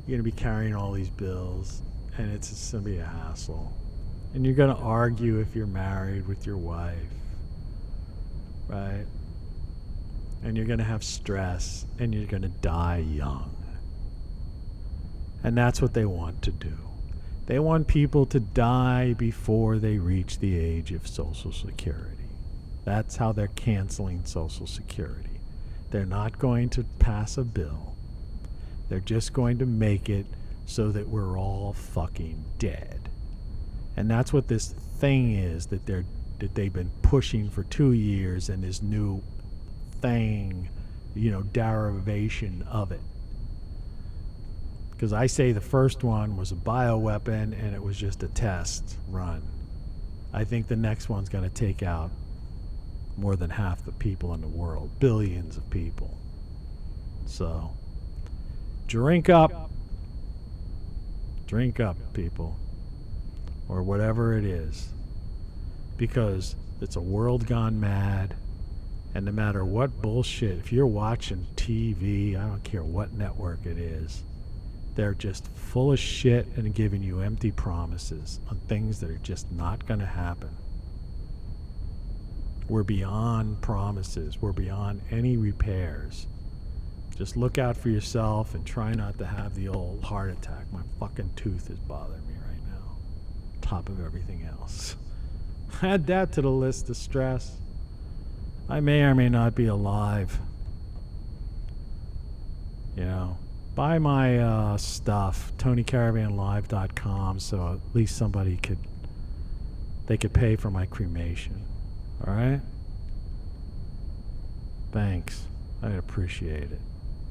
you're going to be carrying all these bills, and it's just going to be a hassle. And you're going to argue if you're married with your wife, right? And you're going to have stress, and you're going to die young. And that's what they want to do. They want people to die before they reach the age of Social Security. That's how they're canceling Social Security. They're not going to pass a bill. They're just going to make it so that we're all fucking dead. And that's what this thing is that they've been pushing for 2 years, and this new thing, derivation of it. Because I say the first one was a bioweapon and it was just a test run. I think the next one's going to take out more than half the people in the world, billions of people. So, drink up, people, or whatever it is, because it's a world gone mad. And no matter what bullshit, if you're watching TV, I don't care what network it is, they're just full of shit and giving you empty promises on things that are just not going to happen. We're beyond promises. We're beyond any repairs. Just look out for yourself and try not to have the old heart attack. My fucking tooth is bothering me right now, top of everything else. Add that to the list of stress. I may or may not be alive. You know, buy my stuff, TonyCaravanLive.com, so at least somebody could pay for my cremation. All right? Thanks. I'd appreciate it.